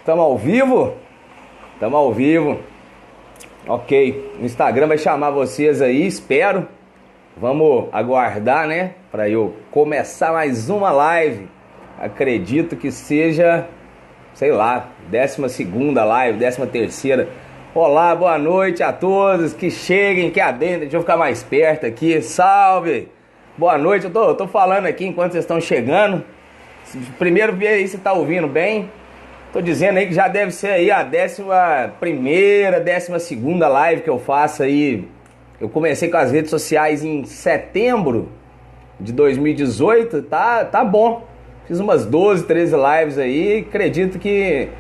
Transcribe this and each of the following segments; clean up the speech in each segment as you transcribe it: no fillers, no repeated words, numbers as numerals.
Estamos ao vivo? Estamos ao vivo. Ok. O Instagram vai chamar vocês aí, espero. Vamos aguardar, né? Para eu começar mais uma live. Acredito que seja, sei lá, 12ª live, 13ª. Olá, boa noite a todos. Que cheguem, que adentrem. Deixa eu ficar mais perto aqui. Salve! Boa noite. Eu tô falando aqui enquanto vocês estão chegando. Primeiro, ver aí se tá ouvindo bem. Tô dizendo aí que já deve ser aí a 11ª, 12ª live que eu faço aí. Eu comecei com as redes sociais em setembro de 2018, tá bom. Fiz umas 12, 13 lives aí. Acredito que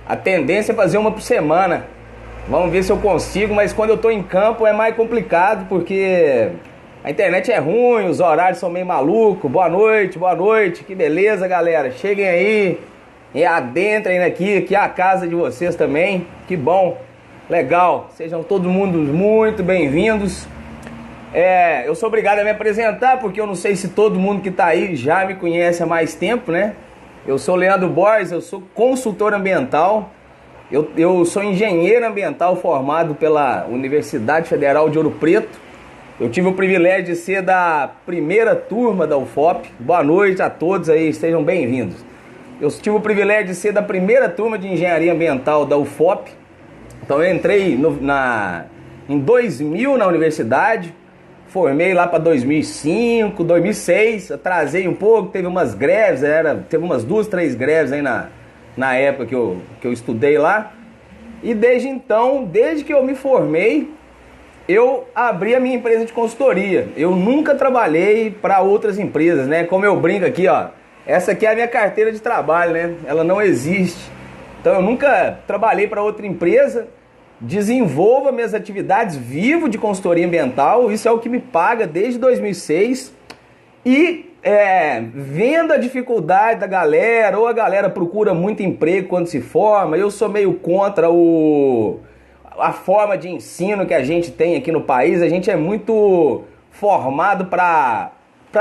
a tendência é fazer uma por semana. Vamos ver se eu consigo, mas quando eu tô em campo é mais complicado, porque a internet é ruim, os horários são meio malucos. Boa noite, que beleza, galera. Cheguem aí e adentrem aqui é a casa de vocês também. Que bom, legal. Sejam todo mundo muito bem-vindos. Eu sou obrigado a me apresentar, porque eu não sei se todo mundo que tá aí já me conhece há mais tempo, né? Eu sou Leandro Borges, eu sou consultor ambiental. Eu sou engenheiro ambiental formado pela Universidade Federal de Ouro Preto. Eu tive o privilégio de ser da primeira turma da UFOP. Boa noite a todos aí, estejam bem-vindos. Eu tive o privilégio de ser da primeira turma de engenharia ambiental da UFOP. Então eu entrei em 2000 na universidade, formei lá para 2005, 2006, atrasei um pouco, teve umas greves, teve umas 2, 3 greves aí na época que eu estudei lá. E desde então, desde que eu me formei, eu abri a minha empresa de consultoria. Eu nunca trabalhei para outras empresas, né? Como eu brinco aqui, ó. Essa aqui é a minha carteira de trabalho, né? Ela não existe. Então eu nunca trabalhei para outra empresa. Desenvolvo minhas atividades, vivo de consultoria ambiental. Isso é o que me paga desde 2006. E vendo a dificuldade da galera, ou a galera procura muito emprego quando se forma, eu sou meio contra a forma de ensino que a gente tem aqui no país. A gente é muito formado para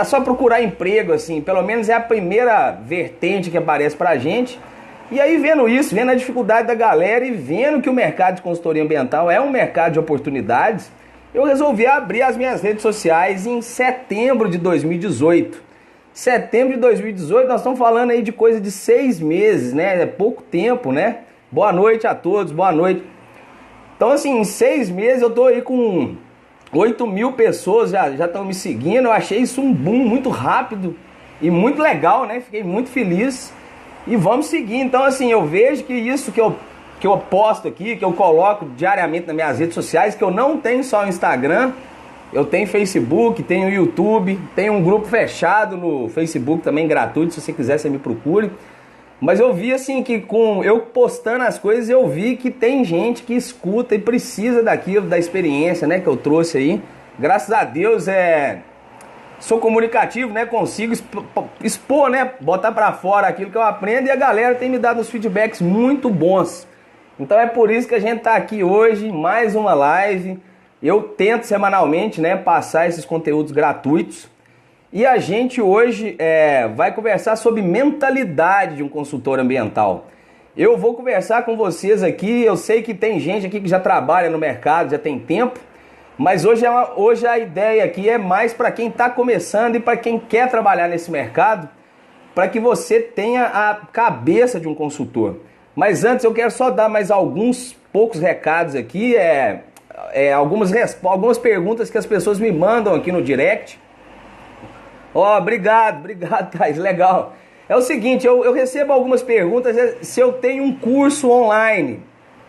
só procurar emprego, assim. Pelo menos é a primeira vertente que aparece pra gente. E aí, vendo isso, vendo a dificuldade da galera e vendo que o mercado de consultoria ambiental é um mercado de oportunidades, eu resolvi abrir as minhas redes sociais em setembro de 2018. Setembro de 2018, nós estamos falando aí de coisa de 6 meses, né? É pouco tempo, né? Boa noite a todos, boa noite. Então, assim, em 6 meses eu tô aí com 8 mil pessoas já estão me seguindo. Eu achei isso um boom muito rápido e muito legal, né? Fiquei muito feliz. E vamos seguir. Então, assim, eu vejo que isso que eu posto aqui, que eu coloco diariamente nas minhas redes sociais, que eu não tenho só o Instagram, eu tenho Facebook, tenho YouTube, tenho um grupo fechado no Facebook também, gratuito, se você quiser, você me procure. Mas eu vi assim que com eu postando as coisas, eu vi que tem gente que escuta e precisa daquilo, da experiência, né, que eu trouxe aí. Graças a Deus, sou comunicativo, né, consigo expor, né, botar pra fora aquilo que eu aprendo, e a galera tem me dado uns feedbacks muito bons. Então é por isso que a gente tá aqui hoje, mais uma live. Eu tento semanalmente, né, passar esses conteúdos gratuitos. E a gente hoje vai conversar sobre mentalidade de um consultor ambiental. Eu vou conversar com vocês aqui, eu sei que tem gente aqui que já trabalha no mercado, já tem tempo, mas hoje a ideia aqui é mais para quem está começando e para quem quer trabalhar nesse mercado, para que você tenha a cabeça de um consultor. Mas antes eu quero só dar mais alguns poucos recados aqui, algumas perguntas que as pessoas me mandam aqui no direct. Obrigado, Thais, legal. É o seguinte, eu recebo algumas perguntas se eu tenho um curso online,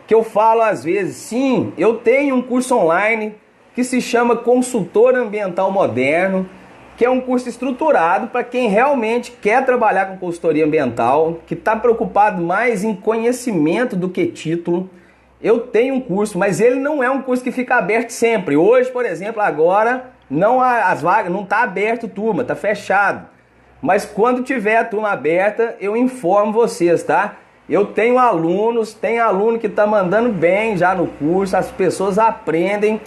que eu falo às vezes. Sim, eu tenho um curso online que se chama Consultor Ambiental Moderno, que é um curso estruturado para quem realmente quer trabalhar com consultoria ambiental, que está preocupado mais em conhecimento do que título. Eu tenho um curso, mas ele não é um curso que fica aberto sempre. Hoje, por exemplo, agora as vagas não está aberto, turma, está fechado. Mas quando tiver a turma aberta, eu informo vocês, tá? Eu tenho alunos, tem aluno que está mandando bem já no curso, as pessoas aprendem.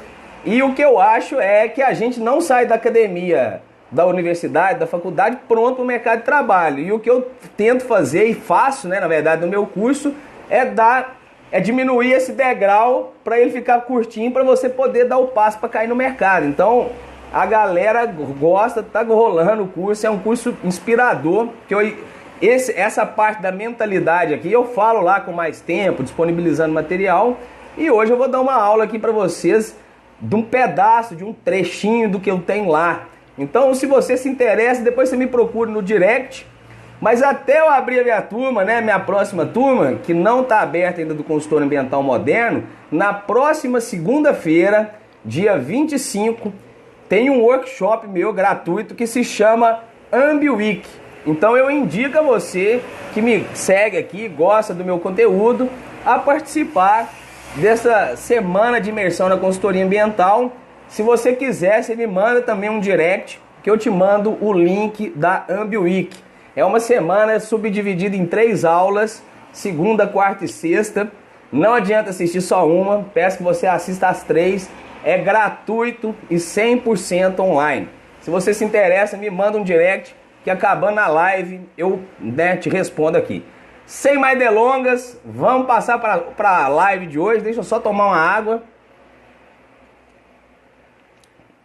E o que eu acho é que a gente não sai da academia, da universidade, da faculdade, pronto para o mercado de trabalho. E o que eu tento fazer e faço, né, na verdade, no meu curso, é diminuir esse degrau para ele ficar curtinho, para você poder dar o passo para cair no mercado. Então a galera gosta, tá rolando o curso, é um curso inspirador, essa parte da mentalidade aqui eu falo lá com mais tempo, disponibilizando material, e hoje eu vou dar uma aula aqui para vocês de um pedaço, de um trechinho do que eu tenho lá. Então, se você se interessa, depois você me procura no direct. Mas até eu abrir a minha turma, né, minha próxima turma, que não está aberta ainda, do consultor ambiental moderno, na próxima segunda-feira, dia 25, tem um workshop meu gratuito que se chama AmbiWeek. Então eu indico a você que me segue aqui, gosta do meu conteúdo, a participar dessa semana de imersão na consultoria ambiental. Se você quiser, você me manda também um direct, que eu te mando o link da AmbiWeek. É uma semana subdividida em 3 aulas, segunda, quarta e sexta. Não adianta assistir só uma, peço que você assista as 3. É gratuito e 100% online. Se você se interessa, me manda um direct, que acabando a live eu, né, te respondo aqui. Sem mais delongas, vamos passar para a live de hoje. Deixa eu só tomar uma água.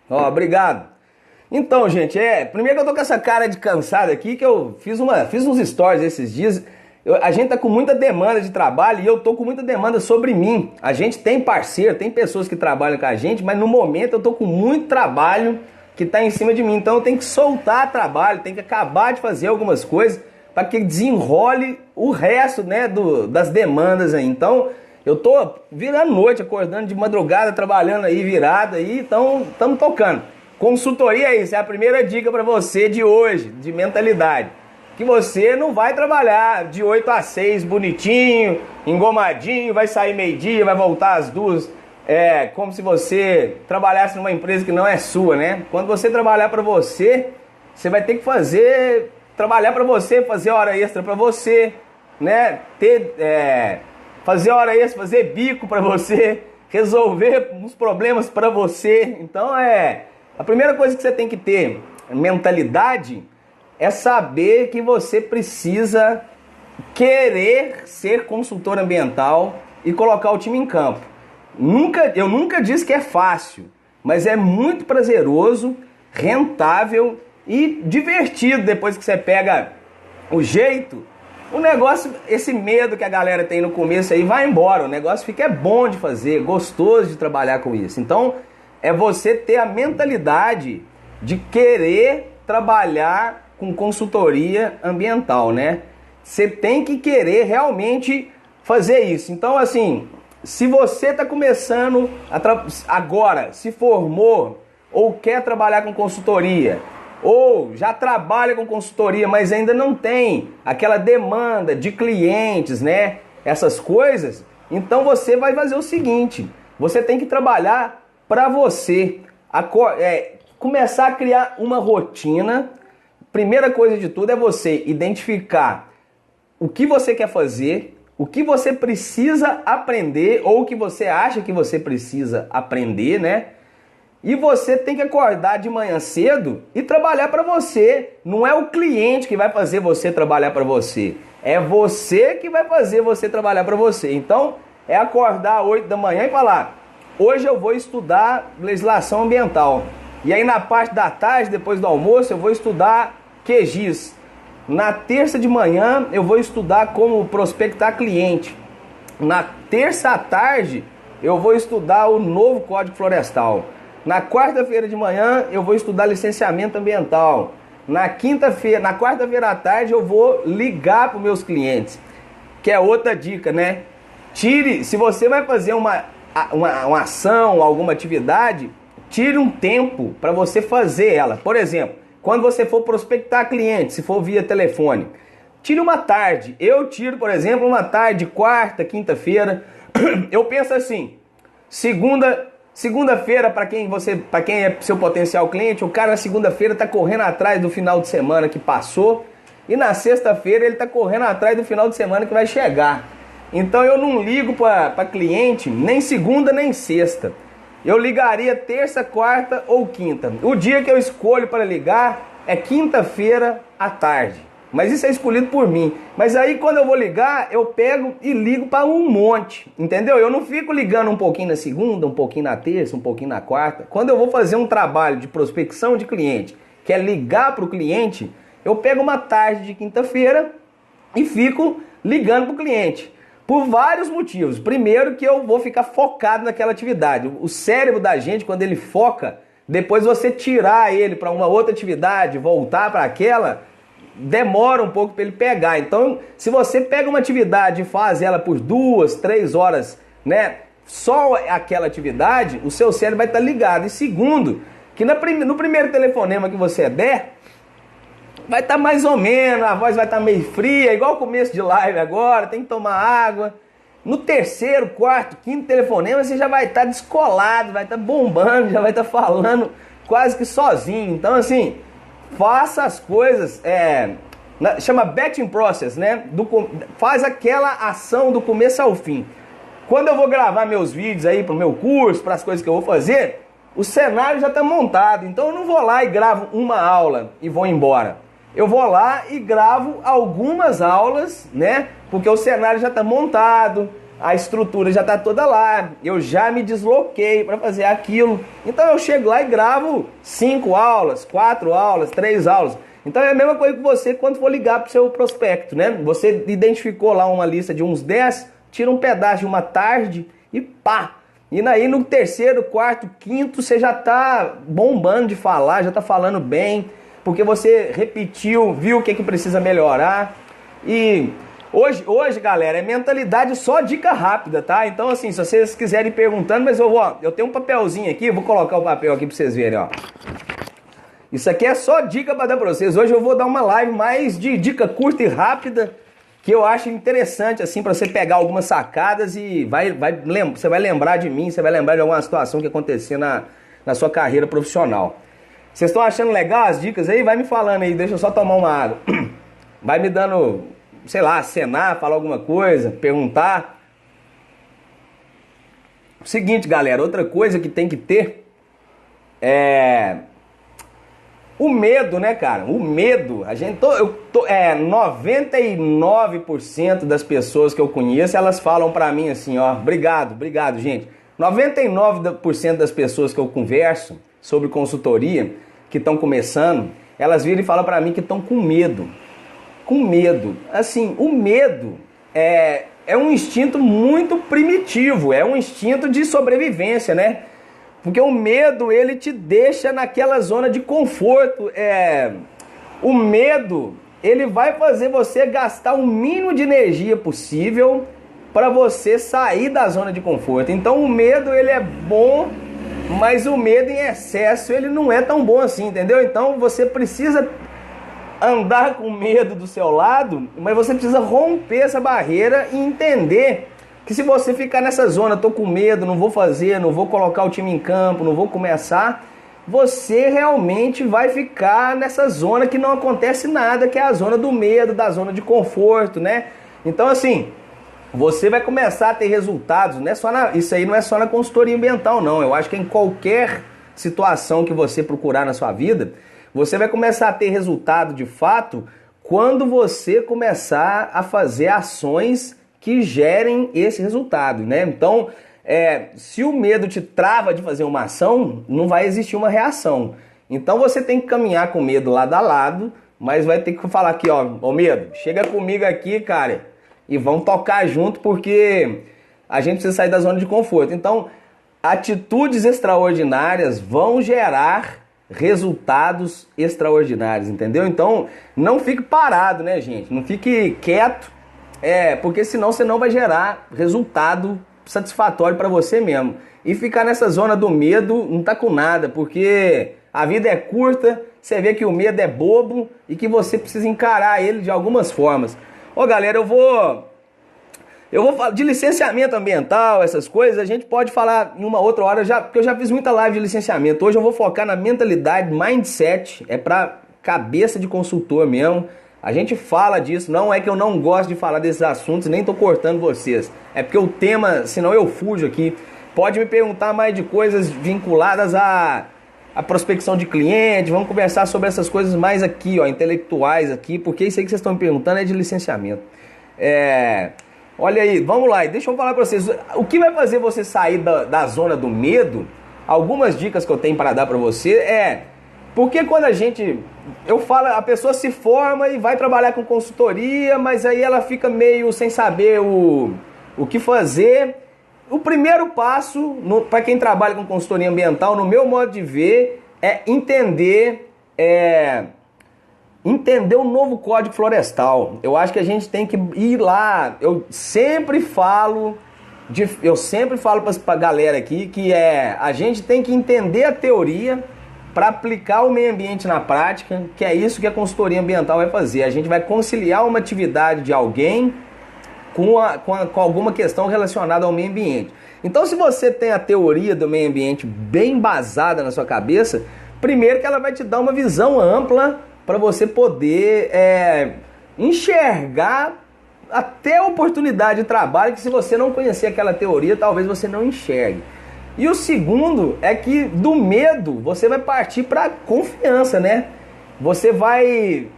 Ó, obrigado. Então, gente, primeiro que eu tô com essa cara de cansado aqui, que eu fiz uns stories esses dias. A gente tá com muita demanda de trabalho e eu tô com muita demanda sobre mim. A gente tem parceiro, tem pessoas que trabalham com a gente, mas no momento eu tô com muito trabalho que tá em cima de mim. Então eu tenho que soltar trabalho, tenho que acabar de fazer algumas coisas para que desenrole o resto, né, das demandas aí. Então eu tô virando noite, acordando de madrugada, trabalhando aí, virado aí, então estamos tocando. Consultoria é isso, é a primeira dica para você de hoje, de mentalidade. Que você não vai trabalhar de 8 a 6 bonitinho, engomadinho, vai sair meio-dia, vai voltar às 2. É como se você trabalhasse numa empresa que não é sua, né? Quando você trabalhar para você, você vai ter que trabalhar para você, fazer hora extra para você, né? Fazer hora extra, fazer bico para você, resolver uns problemas para você. Então a primeira coisa que você tem que ter mentalidade é saber que você precisa querer ser consultor ambiental e colocar o time em campo. Eu nunca disse que é fácil, mas é muito prazeroso, rentável e divertido depois que você pega o jeito. O negócio, esse medo que a galera tem no começo aí vai embora. O negócio fica bom de fazer, gostoso de trabalhar com isso. Então, é você ter a mentalidade de querer trabalhar com consultoria ambiental, né? Você tem que querer realmente fazer isso. Então, assim, se você está começando agora, se formou ou quer trabalhar com consultoria, ou já trabalha com consultoria, mas ainda não tem aquela demanda de clientes, né? Essas coisas, então você vai fazer o seguinte: você tem que trabalhar para você, começar a criar uma rotina. Primeira coisa de tudo é você identificar o que você quer fazer, o que você precisa aprender ou o que você acha que você precisa aprender, né? E você tem que acordar de manhã cedo e trabalhar para você. Não é o cliente que vai fazer você trabalhar para você. É você que vai fazer você trabalhar para você. Então, é acordar às 8 da manhã e falar: hoje eu vou estudar legislação ambiental. E aí na parte da tarde, depois do almoço, eu vou estudar QGIS. Na terça de manhã, eu vou estudar como prospectar cliente. Na terça à tarde, eu vou estudar o novo Código Florestal. Na quarta-feira de manhã, eu vou estudar licenciamento ambiental. Na quarta-feira à tarde, eu vou ligar para os meus clientes. Que é outra dica, né? Se você vai fazer uma ação, alguma atividade, tire um tempo para você fazer ela. Por exemplo, quando você for prospectar cliente, se for via telefone, tire uma tarde. Eu tiro, por exemplo, uma tarde, quarta, quinta-feira. Eu penso assim: segunda-feira, para quem é seu potencial cliente, o cara na segunda-feira está correndo atrás do final de semana que passou, e na sexta-feira ele está correndo atrás do final de semana que vai chegar. Então eu não ligo para cliente nem segunda nem sexta. Eu ligaria terça, quarta ou quinta. O dia que eu escolho para ligar é quinta-feira à tarde. Mas isso é escolhido por mim. Mas aí quando eu vou ligar, eu pego e ligo para um monte, entendeu? Eu não fico ligando um pouquinho na segunda, um pouquinho na terça, um pouquinho na quarta. Quando eu vou fazer um trabalho de prospecção de cliente, que é ligar para o cliente, eu pego uma tarde de quinta-feira e fico ligando para o cliente. Por vários motivos. Primeiro que eu vou ficar focado naquela atividade. O cérebro da gente, quando ele foca, depois você tirar ele para uma outra atividade, voltar para aquela, demora um pouco para ele pegar. Então, se você pega uma atividade e faz ela por 2, 3 horas, né, só aquela atividade, o seu cérebro vai estar ligado. E segundo, que no primeiro telefonema que você der, vai estar mais ou menos, a voz vai estar meio fria, igual o começo de live agora, tem que tomar água. No terceiro, quarto, quinto telefonema, você já vai estar descolado, vai estar bombando, já vai estar falando quase que sozinho. Então, assim, faça as coisas, chama batching process, né? Faz aquela ação do começo ao fim. Quando eu vou gravar meus vídeos aí para o meu curso, para as coisas que eu vou fazer, o cenário já está montado. Então eu não vou lá e gravo uma aula e vou embora. Eu vou lá e gravo algumas aulas, né? Porque o cenário já está montado, a estrutura já está toda lá, eu já me desloquei para fazer aquilo. Então eu chego lá e gravo 5 aulas, 4 aulas, 3 aulas. Então é a mesma coisa que você quando for ligar para o seu prospecto, né? Você identificou lá uma lista de uns 10, tira um pedaço de uma tarde e pá! E aí no terceiro, quarto, quinto, você já está bombando de falar, já está falando bem, porque você repetiu, viu o que precisa melhorar. E hoje, galera, é mentalidade só dica rápida, tá? Então, assim, se vocês quiserem ir perguntando, mas eu tenho um papelzinho aqui, vou colocar o papel aqui pra vocês verem, ó. Isso aqui é só dica pra dar pra vocês. Hoje eu vou dar uma live mais de dica curta e rápida, que eu acho interessante, assim, pra você pegar algumas sacadas e você vai lembrar de mim, você vai lembrar de alguma situação que aconteceu na sua carreira profissional. Vocês estão achando legal as dicas aí? Vai me falando aí, deixa eu só tomar uma água. Vai me dando, sei lá, acenar, falar alguma coisa, perguntar. Seguinte, galera, outra coisa que tem que ter é o medo, né, cara? O medo. 99% das pessoas que eu conheço, elas falam pra mim assim, ó, obrigado, gente. 99% das pessoas que eu converso sobre consultoria, que estão começando, elas viram e falam pra mim que estão com medo. Com medo. Assim, o medo é um instinto muito primitivo, é um instinto de sobrevivência, né? Porque o medo, ele te deixa naquela zona de conforto. O medo, ele vai fazer você gastar o mínimo de energia possível para você sair da zona de conforto. Então o medo, ele é bom, mas o medo em excesso, ele não é tão bom assim, entendeu? Então você precisa andar com medo do seu lado, mas você precisa romper essa barreira e entender que se você ficar nessa zona, tô com medo, não vou fazer, não vou colocar o time em campo, não vou começar, você realmente vai ficar nessa zona que não acontece nada, que é a zona do medo, da zona de conforto, né? Então assim, você vai começar a ter resultados, isso aí não é só na consultoria ambiental não, eu acho que em qualquer situação que você procurar na sua vida, você vai começar a ter resultado de fato quando você começar a fazer ações que gerem esse resultado, né? Então, se o medo te trava de fazer uma ação, não vai existir uma reação. Então você tem que caminhar com medo lado a lado, mas vai ter que falar aqui, ó, medo, chega comigo aqui, cara, e vamos tocar junto, porque a gente precisa sair da zona de conforto. Então, atitudes extraordinárias vão gerar resultados extraordinários, entendeu? Então, não fique parado, né, gente? Não fique quieto, porque senão você não vai gerar resultado satisfatório para você mesmo. E ficar nessa zona do medo não tá com nada, porque a vida é curta, você vê que o medo é bobo e que você precisa encarar ele de algumas formas. Ó, galera, eu vou falar de licenciamento ambiental, essas coisas, a gente pode falar em uma outra hora, porque eu já fiz muita live de licenciamento. Hoje eu vou focar na mentalidade, mindset, é para cabeça de consultor mesmo. A gente fala disso, não é que eu não gosto de falar desses assuntos, nem tô cortando vocês. É porque o tema, senão eu fujo aqui. Pode me perguntar mais de coisas vinculadas a a prospecção de cliente, vamos conversar sobre essas coisas mais aqui, ó, intelectuais aqui, porque isso aí que vocês estão me perguntando é de licenciamento. Olha aí, vamos lá, deixa eu falar para vocês, o que vai fazer você sair da zona do medo, algumas dicas que eu tenho para dar para você porque quando eu falo, a pessoa se forma e vai trabalhar com consultoria, mas aí ela fica meio sem saber o que fazer. O primeiro passo, para quem trabalha com consultoria ambiental, no meu modo de ver, é entender o novo Código Florestal. Eu acho que a gente tem que ir lá. Eu sempre falo para a galera aqui que a gente tem que entender a teoria para aplicar o meio ambiente na prática, que é isso que a consultoria ambiental vai fazer. A gente vai conciliar uma atividade de alguém com alguma questão relacionada ao meio ambiente. Então, se você tem a teoria do meio ambiente bem embasada na sua cabeça, primeiro que ela vai te dar uma visão ampla para você poder enxergar até a oportunidade de trabalho que, se você não conhecer aquela teoria, talvez você não enxergue. E o segundo é que do medo você vai partir para a confiança, né? Você vai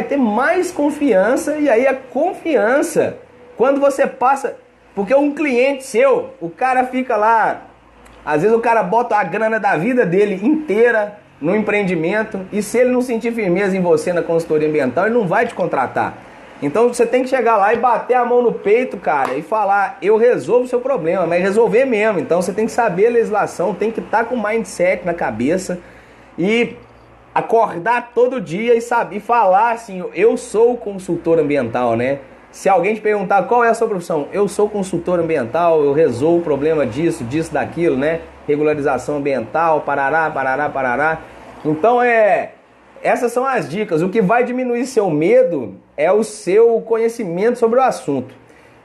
ter mais confiança, e aí a confiança, quando você passa, porque um cliente seu, o cara fica lá, às vezes o cara bota a grana da vida dele inteira no empreendimento, e se ele não sentir firmeza em você na consultoria ambiental, ele não vai te contratar. Então você tem que chegar lá e bater a mão no peito, cara, e falar, eu resolvo o seu problema, mas resolver mesmo. Então você tem que saber a legislação, tem que estar com o mindset na cabeça e acordar todo dia e falar assim, eu sou consultor ambiental, né? Se alguém te perguntar qual é a sua profissão, eu sou consultor ambiental, eu resolvo o problema disso, daquilo, né? Regularização ambiental, parará, parará, parará. Então essas são as dicas. O que vai diminuir seu medo é o seu conhecimento sobre o assunto.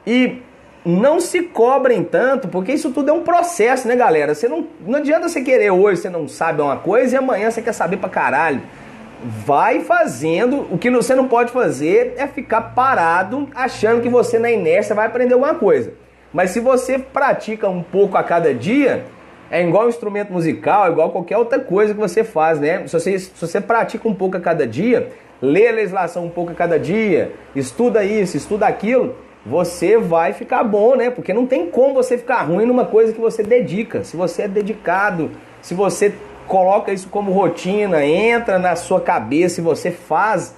E não se cobrem tanto, porque isso tudo é um processo, né, galera? Não adianta você querer hoje, você não sabe uma coisa, e amanhã você quer saber pra caralho. Vai fazendo. O que você não pode fazer é ficar parado achando que você na inércia vai aprender alguma coisa. Mas se você pratica um pouco a cada dia, é igual um instrumento musical, é igual qualquer outra coisa que você faz, né? Se você pratica um pouco a cada dia, lê a legislação um pouco a cada dia, estuda isso, estuda aquilo, você vai ficar bom, né? Porque não tem como você ficar ruim numa coisa que você dedica. Se você é dedicado, se você coloca isso como rotina, entra na sua cabeça e você faz.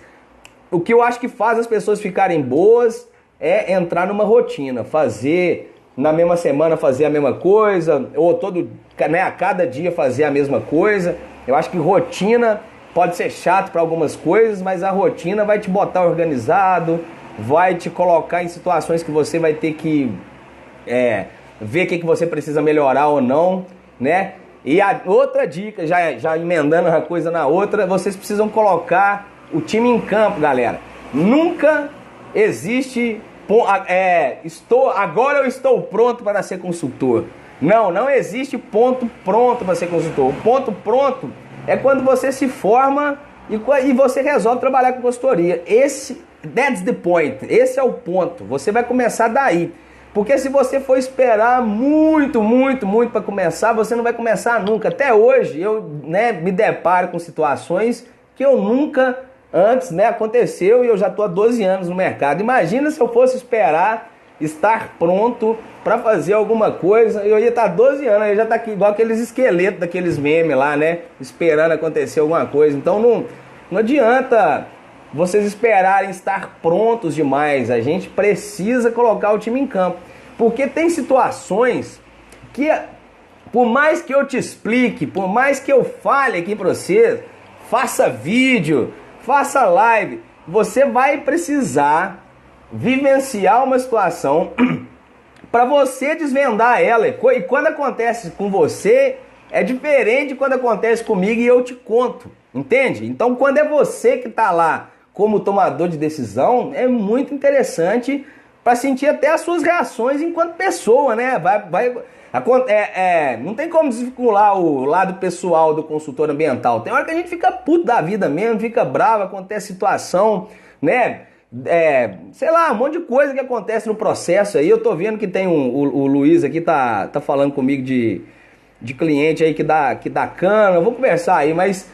O que eu acho que faz as pessoas ficarem boas é entrar numa rotina, fazer na mesma semana, fazer a mesma coisa, ou a cada dia fazer a mesma coisa. Eu acho que rotina pode ser chato para algumas coisas, mas a rotina vai te botar organizado, vai te colocar em situações que você vai ter que ver o que você precisa melhorar ou não, né? E a outra dica, já emendando uma coisa na outra, vocês precisam colocar o time em campo, galera. Nunca existe agora eu estou pronto para ser consultor. Não existe ponto pronto para ser consultor. O ponto pronto é quando você se forma e você resolve trabalhar com consultoria. That's the point. Esse é o ponto. Você vai começar daí. Porque se você for esperar muito para começar, você não vai começar nunca. Até hoje eu me deparo com situações que eu nunca antes aconteceu, e eu já estou há 12 anos no mercado. Imagina se eu fosse esperar estar pronto para fazer alguma coisa, eu ia estar 12 anos, eu já estar aqui igual aqueles esqueletos daqueles memes lá, né? Esperando acontecer alguma coisa. Então não adianta vocês esperarem estar prontos demais. A gente precisa colocar o time em campo. Porque tem situações que, por mais que eu te explique, por mais que eu fale aqui para você, faça vídeo, faça live, você vai precisar vivenciar uma situação para você desvendar ela. E quando acontece com você, é diferente de quando acontece comigo e eu te conto. Entende? Então, quando é você que está lá como tomador de decisão, é muito interessante para sentir até as suas reações enquanto pessoa, né? Não tem como desvincular o lado pessoal do consultor ambiental. Tem hora que a gente fica puto da vida mesmo, fica bravo, acontece situação, né? Sei lá, um monte de coisa que acontece no processo aí. Eu tô vendo que tem o Luiz aqui, tá falando comigo de cliente aí que dá cana, eu vou conversar aí, mas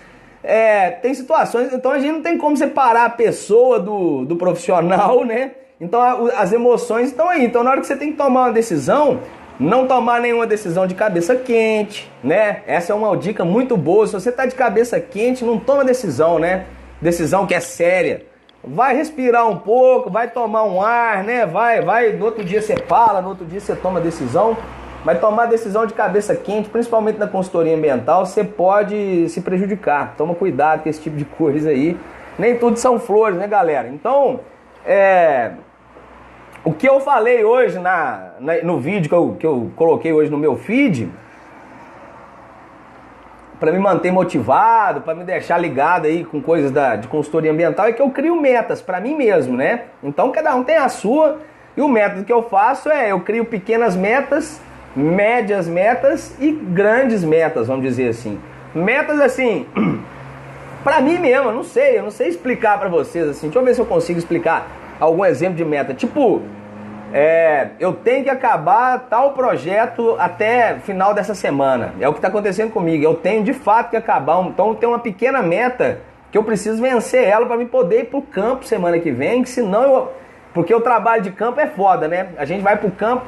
tem situações, então a gente não tem como separar a pessoa do profissional, né? Então as emoções estão aí, então na hora que você tem que tomar uma decisão, não tomar nenhuma decisão de cabeça quente, né? Essa é uma dica muito boa, se você tá de cabeça quente, não toma decisão, né? Decisão que é séria. Vai respirar um pouco, vai tomar um ar, né? Vai, no outro dia você fala, no outro dia você toma decisão. Mas tomar decisão de cabeça quente, principalmente na consultoria ambiental, você pode se prejudicar. Toma cuidado com esse tipo de coisa aí. Nem tudo são flores, né, galera? Então, o que eu falei hoje no vídeo que eu coloquei hoje no meu feed, para me manter motivado, para me deixar ligado aí com coisas de consultoria ambiental, é que eu crio metas para mim mesmo, né? Então cada um tem a sua, e o método que eu faço eu crio pequenas metas, médias metas e grandes metas, vamos dizer assim. Metas assim, para mim mesmo, eu não sei explicar para vocês assim. Deixa eu ver se eu consigo explicar algum exemplo de meta. Tipo, eu tenho que acabar tal projeto até final dessa semana. É o que está acontecendo comigo. Eu tenho de fato que acabar. Então tem uma pequena meta que eu preciso vencer ela para me poder ir pro campo semana que vem, que senão porque o trabalho de campo é foda, né? A gente vai pro campo,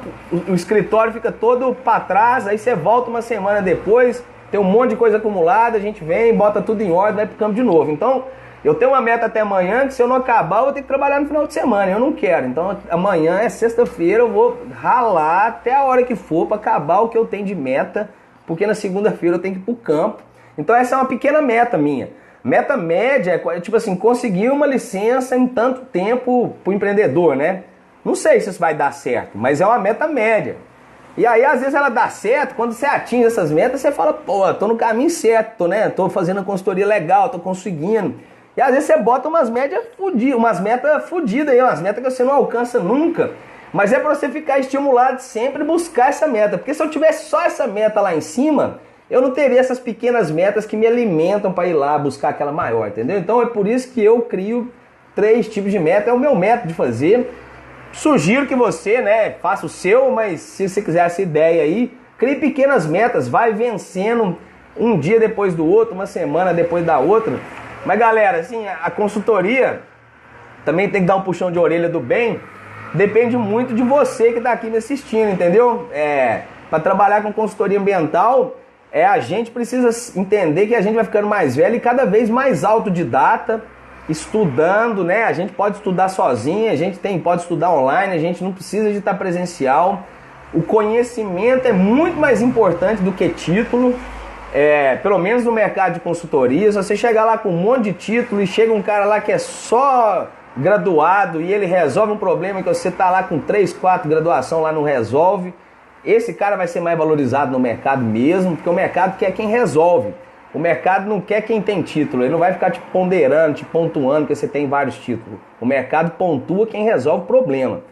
o escritório fica todo para trás, aí você volta uma semana depois, tem um monte de coisa acumulada, a gente vem, bota tudo em ordem, vai pro campo de novo. Então, eu tenho uma meta até amanhã, que se eu não acabar, eu vou ter que trabalhar no final de semana, eu não quero. Então, amanhã é sexta-feira, eu vou ralar até a hora que for para acabar o que eu tenho de meta, porque na segunda-feira eu tenho que ir pro campo. Então, essa é uma pequena meta minha. Meta média é tipo assim, conseguir uma licença em tanto tempo pro empreendedor, né? Não sei se isso vai dar certo, mas é uma meta média. E aí, às vezes ela dá certo, quando você atinge essas metas, você fala, pô, tô no caminho certo, né? Tô fazendo a consultoria legal, tô conseguindo. E às vezes você bota umas metas fodidas aí, umas metas que você não alcança nunca. Mas é pra você ficar estimulado sempre buscar essa meta. Porque se eu tivesse só essa meta lá em cima, eu não teria essas pequenas metas que me alimentam para ir lá buscar aquela maior, entendeu? Então é por isso que eu crio 3 tipos de meta, é o meu método de fazer. Sugiro que você, né, faça o seu, mas se você quiser essa ideia aí, crie pequenas metas, vai vencendo um dia depois do outro, uma semana depois da outra. Mas galera, assim, a consultoria também tem que dar um puxão de orelha do bem, depende muito de você que está aqui me assistindo, entendeu? Para trabalhar com consultoria ambiental, a gente precisa entender que a gente vai ficando mais velho e cada vez mais autodidata, estudando, né? A gente pode estudar sozinho, a gente pode estudar online, a gente não precisa de estar presencial. O conhecimento é muito mais importante do que título, pelo menos no mercado de consultoria. Se você chegar lá com um monte de título e chega um cara lá que é só graduado e ele resolve um problema que você está lá com 3, 4 graduação lá não resolve, esse cara vai ser mais valorizado no mercado mesmo, porque o mercado quer quem resolve. O mercado não quer quem tem título, ele não vai ficar te ponderando, te pontuando que você tem vários títulos. O mercado pontua quem resolve o problema.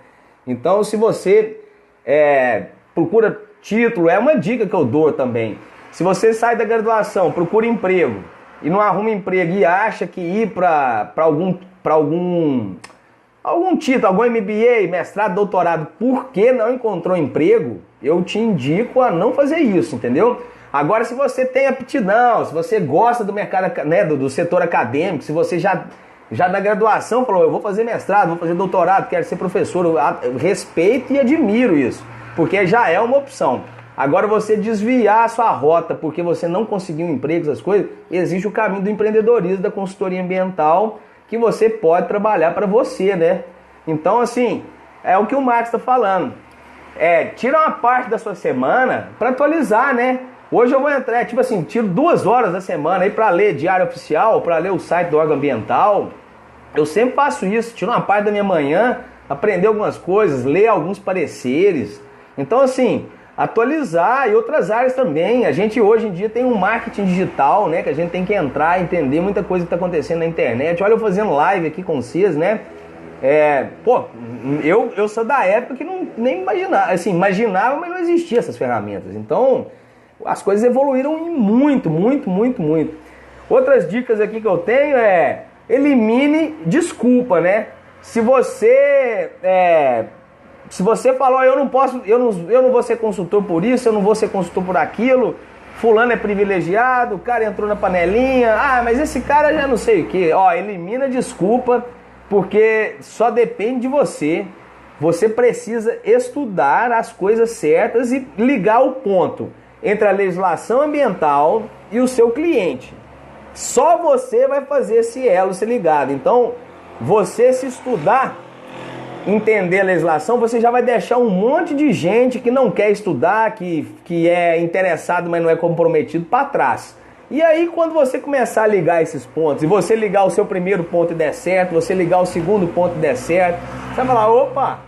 Então, se você procura título, é uma dica que eu dou também. Se você sai da graduação, procura emprego e não arruma emprego e acha que ir para algum título, algum MBA, mestrado, doutorado, porque não encontrou emprego, eu te indico a não fazer isso, entendeu? Agora, se você tem aptidão, se você gosta do mercado, né, do setor acadêmico, se você já na graduação falou, eu vou fazer mestrado, vou fazer doutorado, quero ser professor, eu respeito e admiro isso, porque já é uma opção. Agora, você desviar a sua rota porque você não conseguiu um emprego, essas coisas, existe o caminho do empreendedorismo, da consultoria ambiental, que você pode trabalhar para você, né? Então, assim, é o que o Marcos está falando. Tira uma parte da sua semana para atualizar, né? Hoje eu vou entrar, tipo assim, tiro 2 horas da semana aí para ler diário oficial, para ler o site do órgão ambiental. Eu sempre faço isso, tiro uma parte da minha manhã, aprender algumas coisas, ler alguns pareceres. Então, assim, atualizar e outras áreas também. A gente hoje em dia tem um marketing digital, né? Que a gente tem que entrar, entender muita coisa que está acontecendo na internet. Olha eu fazendo live aqui com vocês, né? Eu sou da época que nem imaginava, assim, imaginava, mas não existia essas ferramentas. Então, as coisas evoluíram muito. Outras dicas aqui que eu tenho elimine desculpa, né? Se você falou, eu não vou ser consultor por isso, eu não vou ser consultor por aquilo, fulano é privilegiado, o cara entrou na panelinha, mas esse cara já não sei o que. Ó, elimina a desculpa, porque só depende de você. Você precisa estudar as coisas certas e ligar o ponto entre a legislação ambiental e o seu cliente. Só você vai fazer esse elo ser ligado. Então, você se estudar, entender a legislação, você já vai deixar um monte de gente que não quer estudar, que é interessado, mas não é comprometido, para trás. E aí, quando você começar a ligar esses pontos, e você ligar o seu primeiro ponto e der certo, você ligar o segundo ponto e der certo, você vai falar, opa,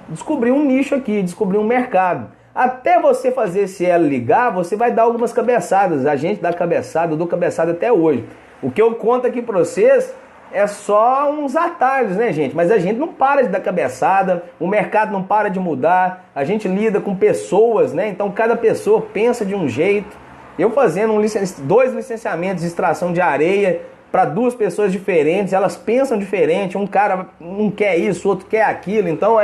descobri um nicho aqui, descobri um mercado. Até você fazer esse elo ligar, você vai dar algumas cabeçadas. A gente dá cabeçada, eu dou cabeçada até hoje. O que eu conto aqui para vocês é só uns atalhos, né, gente? Mas a gente não para de dar cabeçada, o mercado não para de mudar, a gente lida com pessoas, né? Então cada pessoa pensa de um jeito. Eu fazendo 2 licenciamentos de extração de areia para 2 pessoas diferentes, elas pensam diferente, um cara não quer isso, outro quer aquilo, então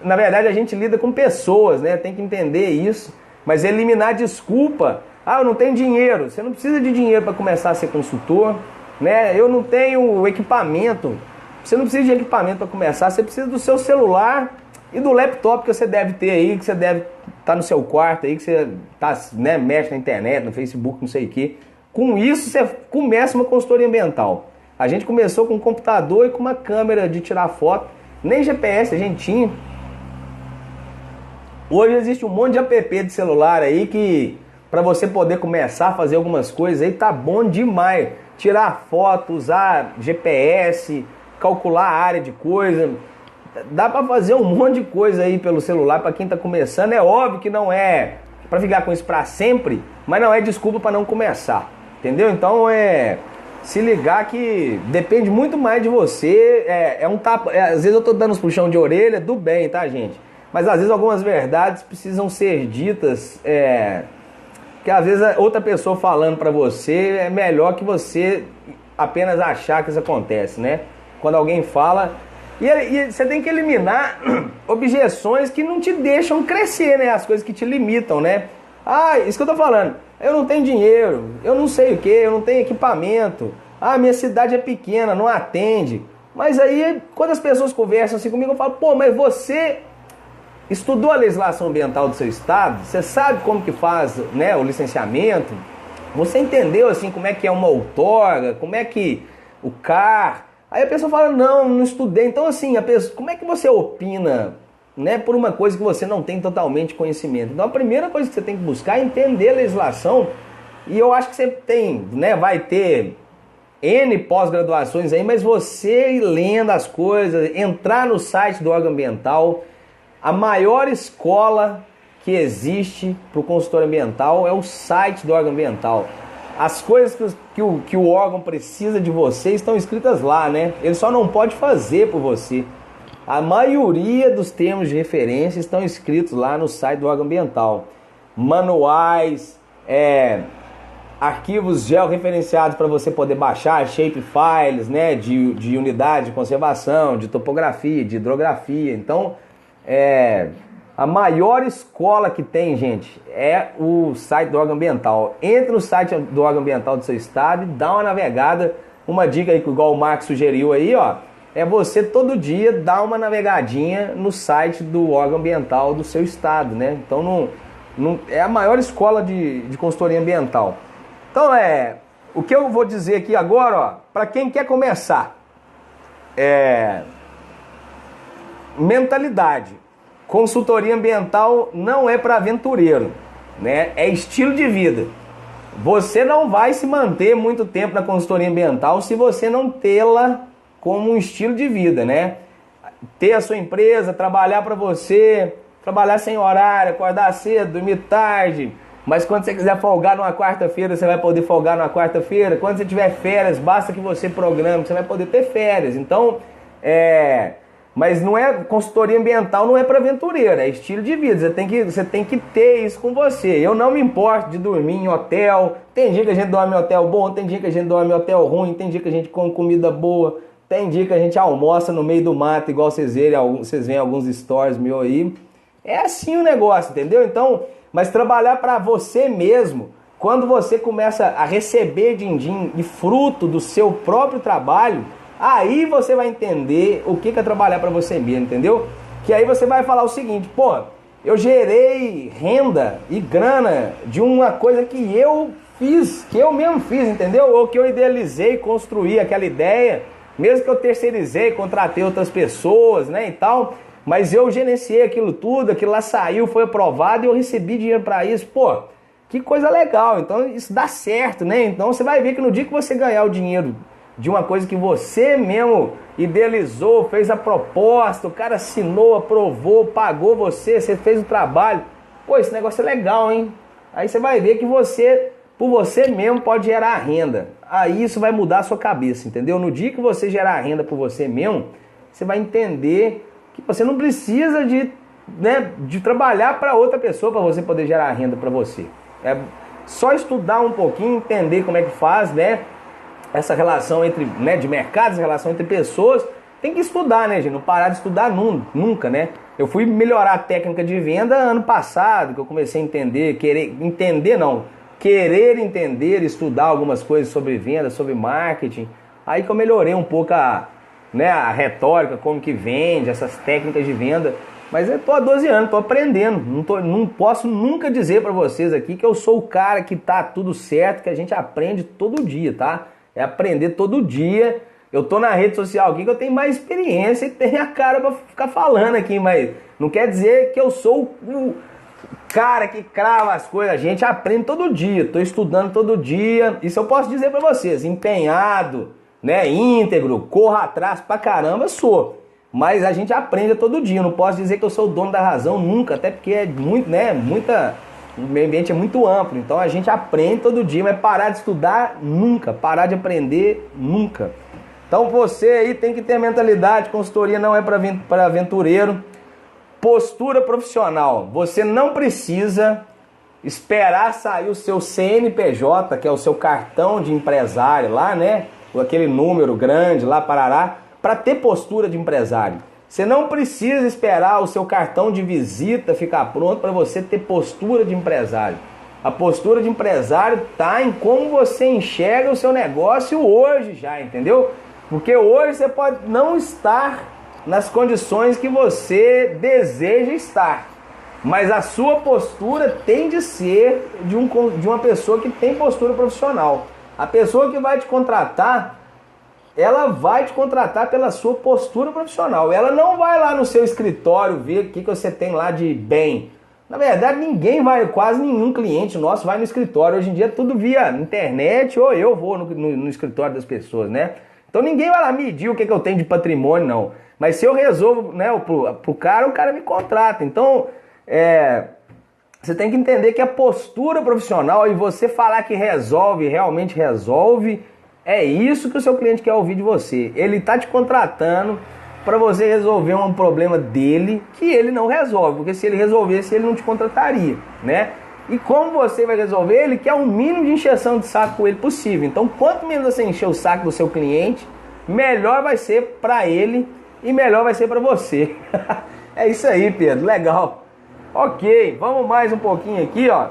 na verdade a gente lida com pessoas, né? Tem que entender isso, mas eliminar desculpa. Eu não tenho dinheiro. Você não precisa de dinheiro para começar a ser consultor, né? Eu não tenho equipamento. Você não precisa de equipamento para começar, você precisa do seu celular e do laptop que você deve ter aí, que você deve estar no seu quarto aí, que você tá, né, mexe na internet, no Facebook, não sei o que. Com isso você começa uma consultoria ambiental. A gente começou com um computador e com uma câmera de tirar foto, nem GPS a gente tinha. Hoje existe um monte de app de celular aí que para você poder começar a fazer algumas coisas aí tá bom demais. Tirar foto, usar GPS, calcular a área de coisa. Dá para fazer um monte de coisa aí pelo celular para quem tá começando. É óbvio que não é para ficar com isso para sempre, mas não é desculpa para não começar. Entendeu? Então se ligar que depende muito mais de você. É um tapa. Às vezes eu tô dando uns puxão de orelha do bem, tá, gente? Mas às vezes algumas verdades precisam ser ditas, que às vezes outra pessoa falando para você é melhor que você apenas achar que isso acontece, né? Quando alguém fala... E você tem que eliminar objeções que não te deixam crescer, né? As coisas que te limitam, né? Isso que eu tô falando. Eu não tenho dinheiro, eu não sei o que, eu não tenho equipamento. Minha cidade é pequena, não atende. Mas aí, quando as pessoas conversam assim comigo, eu falo, pô, mas você... estudou a legislação ambiental do seu estado? Você sabe como que faz, né, o licenciamento? Você entendeu assim como é que é uma outorga? Como é que o CAR? Aí a pessoa fala, não estudei. Então assim, como é que você opina, né, por uma coisa que você não tem totalmente conhecimento? Então a primeira coisa que você tem que buscar é entender a legislação. E eu acho que você tem, né, vai ter N pós-graduações aí, mas você ir lendo as coisas, entrar no site do órgão ambiental. A maior escola que existe para o consultor ambiental é o site do órgão ambiental. As coisas que o órgão precisa de você estão escritas lá, né? Ele só não pode fazer por você. A maioria dos termos de referência estão escritos lá no site do órgão ambiental. Manuais, arquivos georreferenciados para você poder baixar, shape files, né? De unidade de conservação, de topografia, de hidrografia. Então... a maior escola que tem, gente, é o site do órgão ambiental. Entre no site do órgão ambiental do seu estado e dá uma navegada. Uma dica aí, igual o Marcos sugeriu aí, ó, é você todo dia dar uma navegadinha no site do órgão ambiental do seu estado, né? Então é a maior escola de consultoria ambiental. Então o que eu vou dizer aqui agora, ó, para quem quer começar, mentalidade. Consultoria ambiental não é para aventureiro, né? É estilo de vida. Você não vai se manter muito tempo na consultoria ambiental se você não tê-la como um estilo de vida, né? Ter a sua empresa, trabalhar para você, trabalhar sem horário, acordar cedo, dormir tarde. Mas quando você quiser folgar numa quarta-feira, você vai poder folgar numa quarta-feira. Quando você tiver férias, basta que você programe, você vai poder ter férias. Então, mas não é consultoria ambiental, não é para aventureiro, é estilo de vida. Você tem que ter isso com você. Eu não me importo de dormir em hotel. Tem dia que a gente dorme em hotel bom, tem dia que a gente dorme em hotel ruim, tem dia que a gente come comida boa, tem dia que a gente almoça no meio do mato, igual vocês veem alguns stories meus aí. É assim o negócio, entendeu? Então, mas trabalhar para você mesmo quando você começa a receber din-din e fruto do seu próprio trabalho, aí você vai entender o que é trabalhar para você mesmo, entendeu? Que aí você vai falar o seguinte, pô, eu gerei renda e grana de uma coisa que eu fiz, que eu mesmo fiz, entendeu? Ou que eu idealizei, construí aquela ideia, mesmo que eu terceirizei, contratei outras pessoas, né, e tal, mas eu gerenciei aquilo tudo, aquilo lá saiu, foi aprovado e eu recebi dinheiro para isso, pô, que coisa legal, então isso dá certo, né? Então você vai ver que no dia que você ganhar o dinheiro de uma coisa que você mesmo idealizou, fez a proposta, o cara assinou, aprovou, pagou você, você fez o trabalho. Pô, esse negócio é legal, hein? Aí você vai ver que você, por você mesmo, pode gerar renda. Aí isso vai mudar a sua cabeça, entendeu? No dia que você gerar renda por você mesmo, você vai entender que você não precisa de trabalhar para outra pessoa para você poder gerar renda para você. É só estudar um pouquinho, entender como é que faz, né? Essa relação entre, né, de mercado, essa relação entre pessoas, tem que estudar, né, gente? Não parar de estudar nunca, né? Eu fui melhorar a técnica de venda ano passado, que eu comecei a entender, querer entender, estudar algumas coisas sobre venda, sobre marketing. Aí que eu melhorei um pouco a retórica, como que vende, essas técnicas de venda. Mas eu tô há 12 anos, tô aprendendo. Não posso nunca dizer para vocês aqui que eu sou o cara que tá tudo certo, que a gente aprende todo dia, tá? É aprender todo dia. Eu tô na rede social aqui que eu tenho mais experiência e tenho a cara pra ficar falando aqui, mas não quer dizer que eu sou o cara que crava as coisas. A gente aprende todo dia, tô estudando todo dia. Isso eu posso dizer pra vocês, empenhado, né, íntegro, corro atrás pra caramba, sou. Mas a gente aprende todo dia, eu não posso dizer que eu sou o dono da razão nunca, até porque é muito, né, o meio ambiente é muito amplo, então a gente aprende todo dia, mas parar de estudar nunca, parar de aprender nunca. Então você aí tem que ter mentalidade, consultoria não é para aventureiro. Postura profissional, você não precisa esperar sair o seu CNPJ, que é o seu cartão de empresário lá, né? Aquele número grande lá, parará, para ter postura de empresário. Você não precisa esperar o seu cartão de visita ficar pronto para você ter postura de empresário. A postura de empresário está em como você enxerga o seu negócio hoje já, entendeu? Porque hoje você pode não estar nas condições que você deseja estar. Mas a sua postura tem de ser de uma pessoa que tem postura profissional. A pessoa que vai te contratar, ela vai te contratar pela sua postura profissional. Ela não vai lá no seu escritório ver o que você tem lá de bem. Na verdade, quase nenhum cliente nosso vai no escritório. Hoje em dia é tudo via internet ou eu vou no escritório das pessoas, né? Então ninguém vai lá medir o que eu tenho de patrimônio, não. Mas se eu resolvo, né, pro cara, o cara me contrata. Então, você tem que entender que a postura profissional e você falar que resolve, realmente resolve, é isso que o seu cliente quer ouvir de você. Ele está te contratando para você resolver um problema dele que ele não resolve. Porque se ele resolvesse, ele não te contrataria, né? E como você vai resolver, ele quer o mínimo de encheção de saco com ele possível. Então, quanto menos você encher o saco do seu cliente, melhor vai ser para ele e melhor vai ser para você. É isso aí, Pedro. Legal. Ok, vamos mais um pouquinho aqui, ó.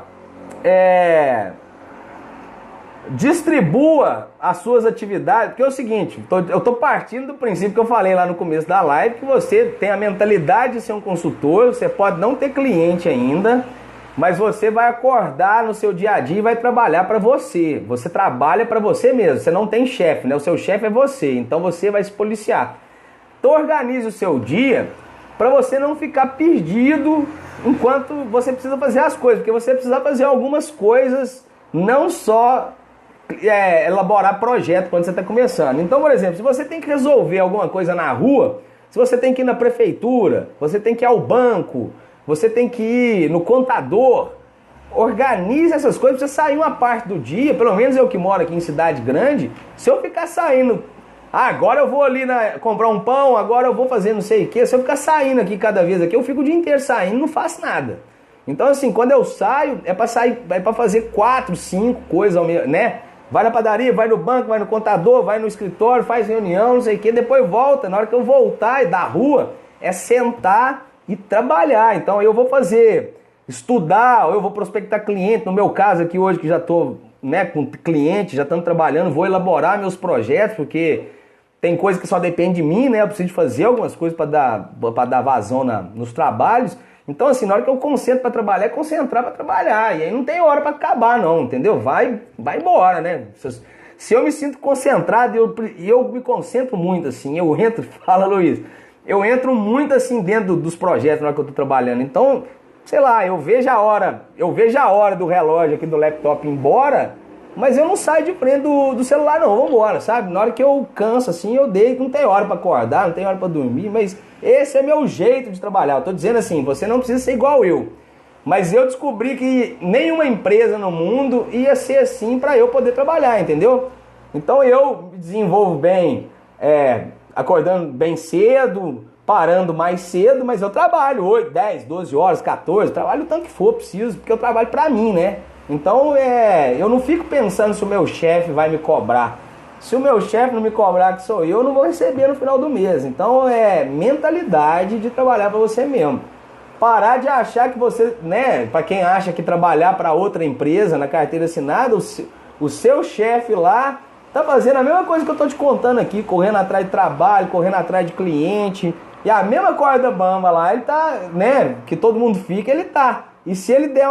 Distribua as suas atividades, porque é o seguinte, eu tô partindo do princípio que eu falei lá no começo da live, que você tem a mentalidade de ser um consultor, você pode não ter cliente ainda, mas você vai acordar no seu dia a dia e vai trabalhar para você. Você trabalha para você mesmo, você não tem chefe, né? O seu chefe é você, então você vai se policiar. Então organize o seu dia para você não ficar perdido enquanto você precisa fazer as coisas, porque você precisa fazer algumas coisas, não só elaborar projeto quando você está começando. Então, por exemplo, se você tem que resolver alguma coisa na rua, se você tem que ir na prefeitura, você tem que ir ao banco, você tem que ir no contador, organize essas coisas para você sair uma parte do dia. Pelo menos eu que moro aqui em cidade grande, se eu ficar saindo, agora eu vou ali comprar um pão, agora eu vou fazer não sei o que, se eu ficar saindo aqui cada vez aqui, eu fico o dia inteiro saindo, não faço nada. Então assim, quando eu saio, é para fazer 4, 5 coisas ao mesmo, né? Vai na padaria, vai no banco, vai no contador, vai no escritório, faz reunião, não sei o que, depois volta. Na hora que eu voltar da rua, é sentar e trabalhar. Então eu vou fazer estudar, ou eu vou prospectar cliente, no meu caso aqui hoje que já estou, né, com cliente, já estamos trabalhando, vou elaborar meus projetos, porque tem coisa que só depende de mim, né? Eu preciso fazer algumas coisas para dar vazão nos trabalhos. Então, assim, na hora que eu concentro para trabalhar, é concentrar para trabalhar. E aí não tem hora para acabar, não, entendeu? Vai embora, né? Se eu me sinto concentrado e eu me concentro muito, assim, eu entro, fala Luiz, eu entro muito assim dentro dos projetos na hora que eu estou trabalhando. Então, sei lá, eu vejo a hora do relógio aqui do laptop ir embora, mas eu não saio de frente do celular não, vamos embora, sabe? Na hora que eu canso assim, eu deito, não tem hora para acordar, não tem hora para dormir, mas esse é meu jeito de trabalhar. Eu tô dizendo assim, você não precisa ser igual eu. Mas eu descobri que nenhuma empresa no mundo ia ser assim para eu poder trabalhar, entendeu? Então eu me desenvolvo bem, acordando bem cedo, parando mais cedo, mas eu trabalho 8, 10, 12 horas, 14, trabalho o tanto que for preciso, porque eu trabalho para mim, né? Então eu não fico pensando se o meu chefe vai me cobrar. Se o meu chefe não me cobrar, que sou eu não vou receber no final do mês. Então é mentalidade de trabalhar para você mesmo. Parar de achar que você, né, para quem acha que trabalhar para outra empresa na carteira assinada, o seu chefe lá tá fazendo a mesma coisa que eu tô te contando aqui, correndo atrás de trabalho, correndo atrás de cliente, e a mesma corda bamba lá, ele tá, né, que todo mundo fica, ele tá. E se ele der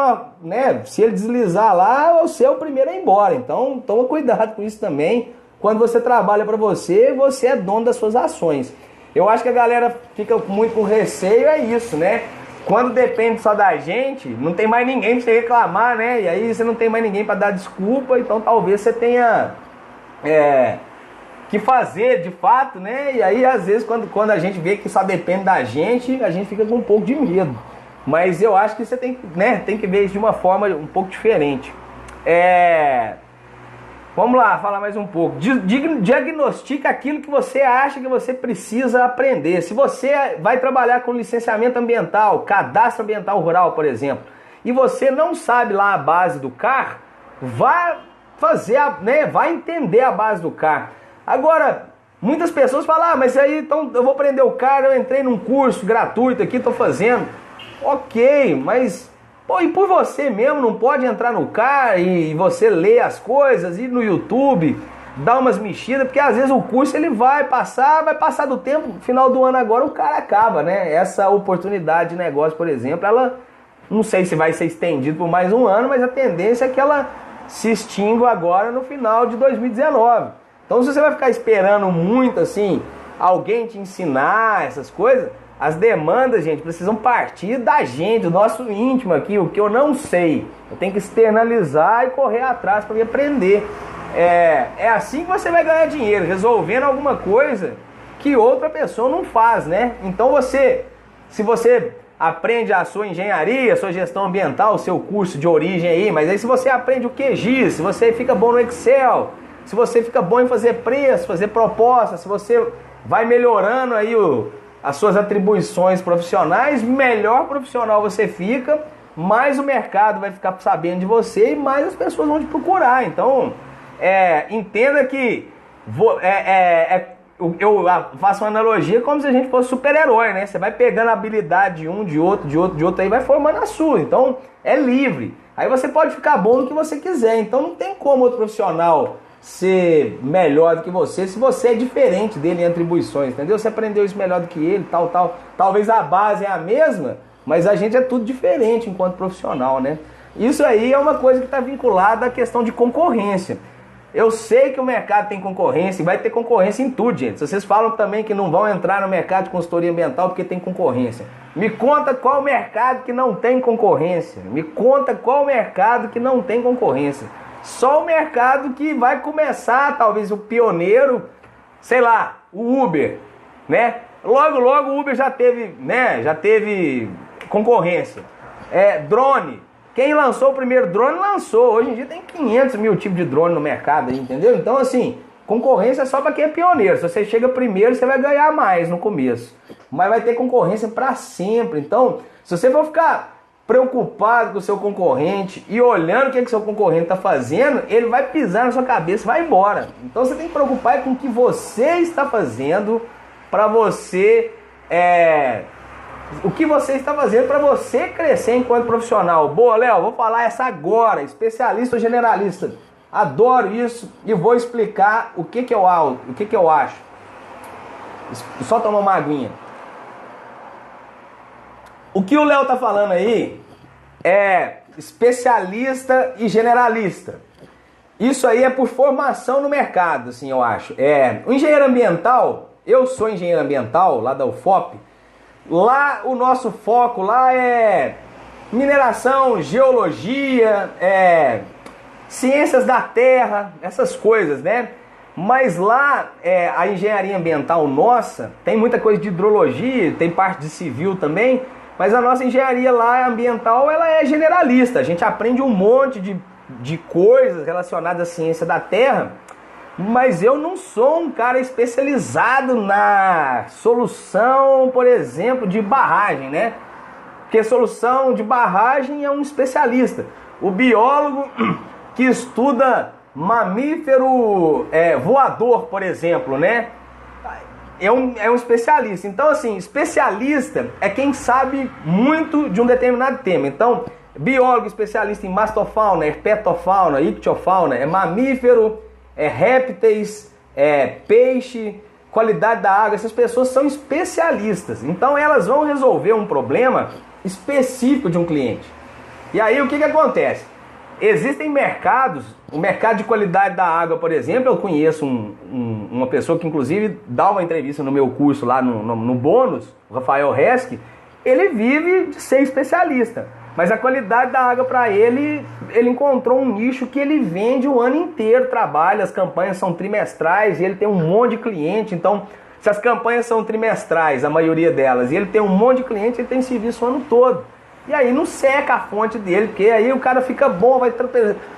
se ele deslizar lá, você é o primeiro a ir embora. Então, toma cuidado com isso também. Quando você trabalha para você, você é dono das suas ações. Eu acho que a galera fica muito com receio, é isso, né? Quando depende só da gente, não tem mais ninguém para você reclamar, né? E aí você não tem mais ninguém para dar desculpa, então talvez você tenha que fazer de fato, né? E aí às vezes quando a gente vê que só depende da gente, a gente fica com um pouco de medo. Mas eu acho que você tem que ver isso de uma forma um pouco diferente. Vamos lá, falar mais um pouco. Diagnostica aquilo que você acha que você precisa aprender. Se você vai trabalhar com licenciamento ambiental, cadastro ambiental rural, por exemplo, e você não sabe lá a base do CAR, vai vai entender a base do CAR. Agora, muitas pessoas falam, mas aí então eu vou aprender o CAR, eu entrei num curso gratuito aqui, estou fazendo. Ok, mas e por você mesmo não pode entrar no CAR e você ler as coisas, ir no YouTube, dar umas mexidas, porque às vezes o curso ele vai passar do tempo, no final do ano agora o CAR acaba, né? Essa oportunidade de negócio, por exemplo, ela não sei se vai ser estendida por mais um ano, mas a tendência é que ela se extingua agora no final de 2019. Então se você vai ficar esperando muito assim, alguém te ensinar essas coisas, as demandas, gente, precisam partir da gente, do nosso íntimo aqui, o que eu não sei. Eu tenho que externalizar e correr atrás para me aprender. É assim que você vai ganhar dinheiro, resolvendo alguma coisa que outra pessoa não faz, né? Então se você aprende a sua engenharia, a sua gestão ambiental, o seu curso de origem aí, mas aí se você aprende o QGIS, se você fica bom no Excel, se você fica bom em fazer preço, fazer proposta, se você vai melhorando aí as suas atribuições profissionais, melhor profissional você fica, mais o mercado vai ficar sabendo de você e mais as pessoas vão te procurar. Então, entenda que eu faço uma analogia como se a gente fosse super-herói, né? Você vai pegando a habilidade de um, de outro, aí vai formando a sua. Então, é livre. Aí você pode ficar bom no que você quiser. Então, não tem como outro profissional ser melhor do que você se você é diferente dele em atribuições, entendeu? Você aprendeu isso melhor do que ele, tal. Talvez a base é a mesma, mas a gente é tudo diferente enquanto profissional, né? Isso aí é uma coisa que está vinculada à questão de concorrência. Eu sei que o mercado tem concorrência e vai ter concorrência em tudo, gente. Vocês falam também que não vão entrar no mercado de consultoria ambiental porque tem concorrência. Me conta qual mercado que não tem concorrência. Me conta qual mercado que não tem concorrência. Só o mercado que vai começar, talvez o pioneiro, sei lá, o Uber, né? Logo o Uber já teve concorrência. Drone. Quem lançou o primeiro drone, lançou. Hoje em dia tem 500 mil tipos de drone no mercado aí, entendeu? Então, assim, concorrência é só para quem é pioneiro. Se você chega primeiro, você vai ganhar mais no começo. Mas vai ter concorrência para sempre. Então, se você for ficar preocupado com o seu concorrente e olhando o que o seu concorrente está fazendo, ele vai pisar na sua cabeça e vai embora. Então, você tem que preocupar com o que você está fazendo para você o que você está fazendo para você crescer enquanto profissional. Boa, Léo, vou falar essa agora, especialista ou generalista. Adoro isso e vou explicar o que eu acho. Só tomar uma aguinha. O que o Léo tá falando aí é especialista e generalista. Isso aí é por formação no mercado, assim, eu acho. O engenheiro ambiental, eu sou engenheiro ambiental lá da UFOP. Lá o nosso foco lá é mineração, geologia, ciências da terra, essas coisas, né? Mas lá a engenharia ambiental nossa tem muita coisa de hidrologia, tem parte de civil também, mas a nossa engenharia lá ambiental ela é generalista. A gente aprende um monte de coisas relacionadas à ciência da terra, mas eu não sou um cara especializado na solução, por exemplo, de barragem, né? Porque solução de barragem é um especialista. O biólogo que estuda mamífero voador, por exemplo, né? É um especialista. Então, assim, especialista é quem sabe muito de um determinado tema. Então, biólogo especialista em mastofauna, herpetofauna, ictiofauna, é mamífero, répteis, peixe, qualidade da água. Essas pessoas são especialistas. Então, elas vão resolver um problema específico de um cliente. E aí, o que acontece? Existem mercados, o mercado de qualidade da água, por exemplo, eu conheço uma pessoa que inclusive dá uma entrevista no meu curso lá no bônus, o Rafael Resch, ele vive de ser especialista, mas a qualidade da água para ele encontrou um nicho que ele vende o ano inteiro, trabalha, as campanhas são trimestrais e ele tem um monte de cliente. Então, se as campanhas são trimestrais, a maioria delas, e ele tem um monte de cliente, ele tem serviço o ano todo. E aí não seca a fonte dele, porque aí o cara fica bom,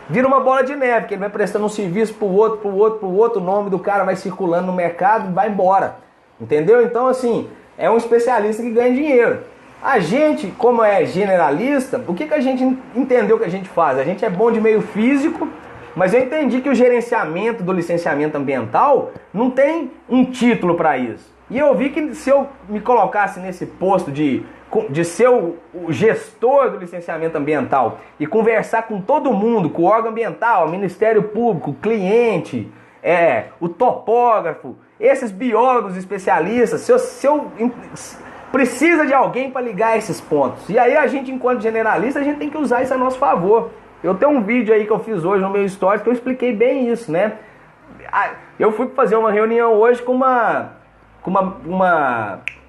vira uma bola de neve, porque ele vai prestando um serviço pro outro, o nome do cara vai circulando no mercado e vai embora. Entendeu? Então, assim, é um especialista que ganha dinheiro. A gente, como é generalista, o que a gente entendeu que a gente faz? A gente é bom de meio físico, mas eu entendi que o gerenciamento do licenciamento ambiental não tem um título para isso. E eu vi que se eu me colocasse nesse posto de ser o gestor do licenciamento ambiental e conversar com todo mundo, com o órgão ambiental, o Ministério Público, o cliente, o topógrafo, esses biólogos especialistas, se eu precisa de alguém para ligar esses pontos. E aí a gente, enquanto generalista, a gente tem que usar isso a nosso favor. Eu tenho um vídeo aí que eu fiz hoje no meu stories que eu expliquei bem isso, né? Eu fui fazer uma reunião hoje com uma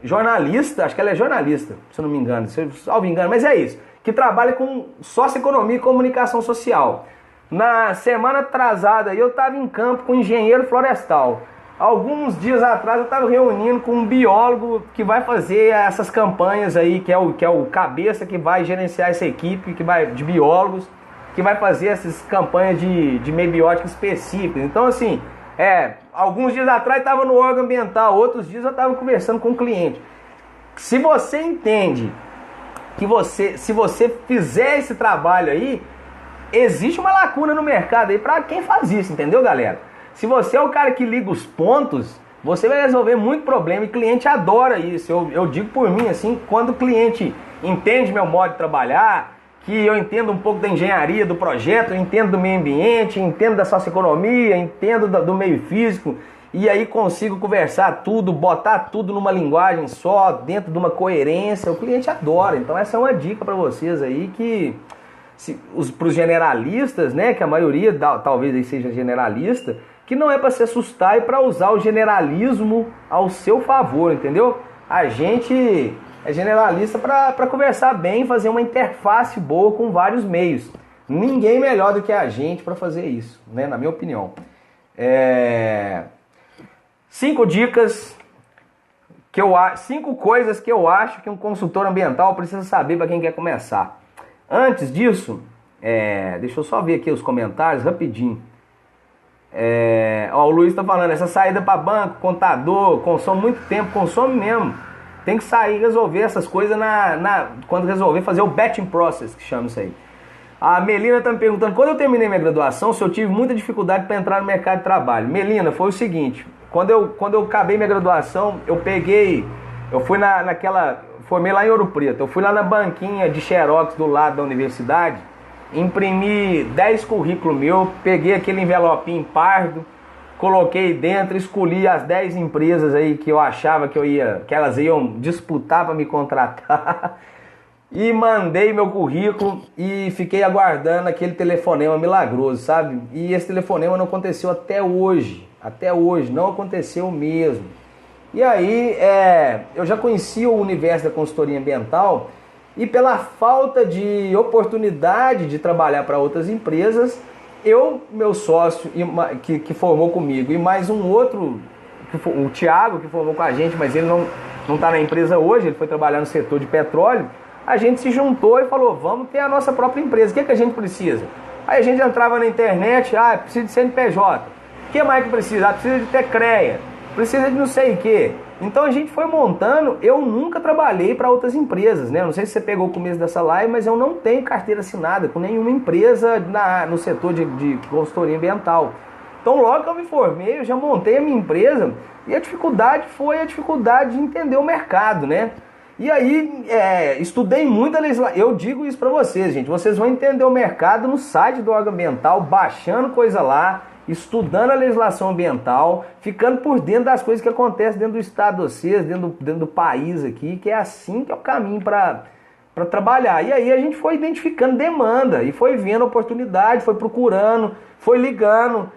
jornalista, acho que ela é jornalista, se eu não me engano, salvo engano, mas é isso, que trabalha com socioeconomia e comunicação social. Na semana atrasada eu estava em campo com um engenheiro florestal. Alguns dias atrás eu estava reunindo com um biólogo que vai fazer essas campanhas aí, que é o cabeça que vai gerenciar essa equipe de biólogos, que vai fazer essas campanhas de meio biótico específicas. Então, assim, alguns dias atrás estava no órgão ambiental, outros dias eu estava conversando com um cliente. Se você entende que se você fizer esse trabalho aí, existe uma lacuna no mercado aí para quem faz isso, entendeu, galera? Se você é o cara que liga os pontos, você vai resolver muito problema e o cliente adora isso. Eu digo por mim, assim, quando o cliente entende meu modo de trabalhar, que eu entendo um pouco da engenharia do projeto, eu entendo do meio ambiente, entendo da socioeconomia, entendo do meio físico, e aí consigo conversar tudo, botar tudo numa linguagem só, dentro de uma coerência, o cliente adora. Então essa é uma dica para vocês aí, que para os generalistas, né, que a maioria talvez aí seja generalista, que não é para se assustar e para usar o generalismo ao seu favor, entendeu? A gente é generalista para conversar bem, fazer uma interface boa com vários meios. Ninguém melhor do que a gente para fazer isso, né? Na minha opinião. 5 dicas, 5 coisas que eu acho que um consultor ambiental precisa saber para quem quer começar. Antes disso, deixa eu só ver aqui os comentários rapidinho. O Luiz está falando, essa saída para banco, contador, consome muito tempo, consome mesmo. Tem que sair e resolver essas coisas quando resolver fazer o batching process, que chama isso aí. A Melina está me perguntando, quando eu terminei minha graduação, se eu tive muita dificuldade para entrar no mercado de trabalho. Melina, foi o seguinte, quando eu acabei minha graduação, eu fui formei lá em Ouro Preto. Eu fui lá na banquinha de xerox do lado da universidade, imprimi 10 currículos meu, peguei aquele envelopinho pardo, coloquei dentro, escolhi as 10 empresas aí que eu achava que elas iam disputar para me contratar e mandei meu currículo e fiquei aguardando aquele telefonema milagroso, sabe? E esse telefonema não aconteceu até hoje, não aconteceu mesmo. E aí eu já conhecia o universo da consultoria ambiental e pela falta de oportunidade de trabalhar para outras empresas, meu sócio que formou comigo e mais um outro, o Thiago, que formou com a gente, mas ele não está na empresa hoje, ele foi trabalhar no setor de petróleo, a gente se juntou e falou, vamos ter a nossa própria empresa, o que a gente precisa? Aí a gente entrava na internet, precisa de CNPJ, o que mais que precisa? Precisa de ter CREA, precisa de não sei o que. Então a gente foi montando. Eu nunca trabalhei para outras empresas, né? Não sei se você pegou o começo dessa live, mas eu não tenho carteira assinada com nenhuma empresa no setor de consultoria ambiental. Então logo que eu me formei, eu já montei a minha empresa e a dificuldade foi a dificuldade de entender o mercado, né? E aí estudei muito a legislação. Eu digo isso para vocês, gente. Vocês vão entender o mercado no site do órgão ambiental, baixando coisa lá, estudando a legislação ambiental, ficando por dentro das coisas que acontecem dentro do estado de vocês, dentro do país aqui, que é assim que é o caminho para trabalhar. E aí a gente foi identificando demanda e foi vendo oportunidade, foi procurando, foi ligando.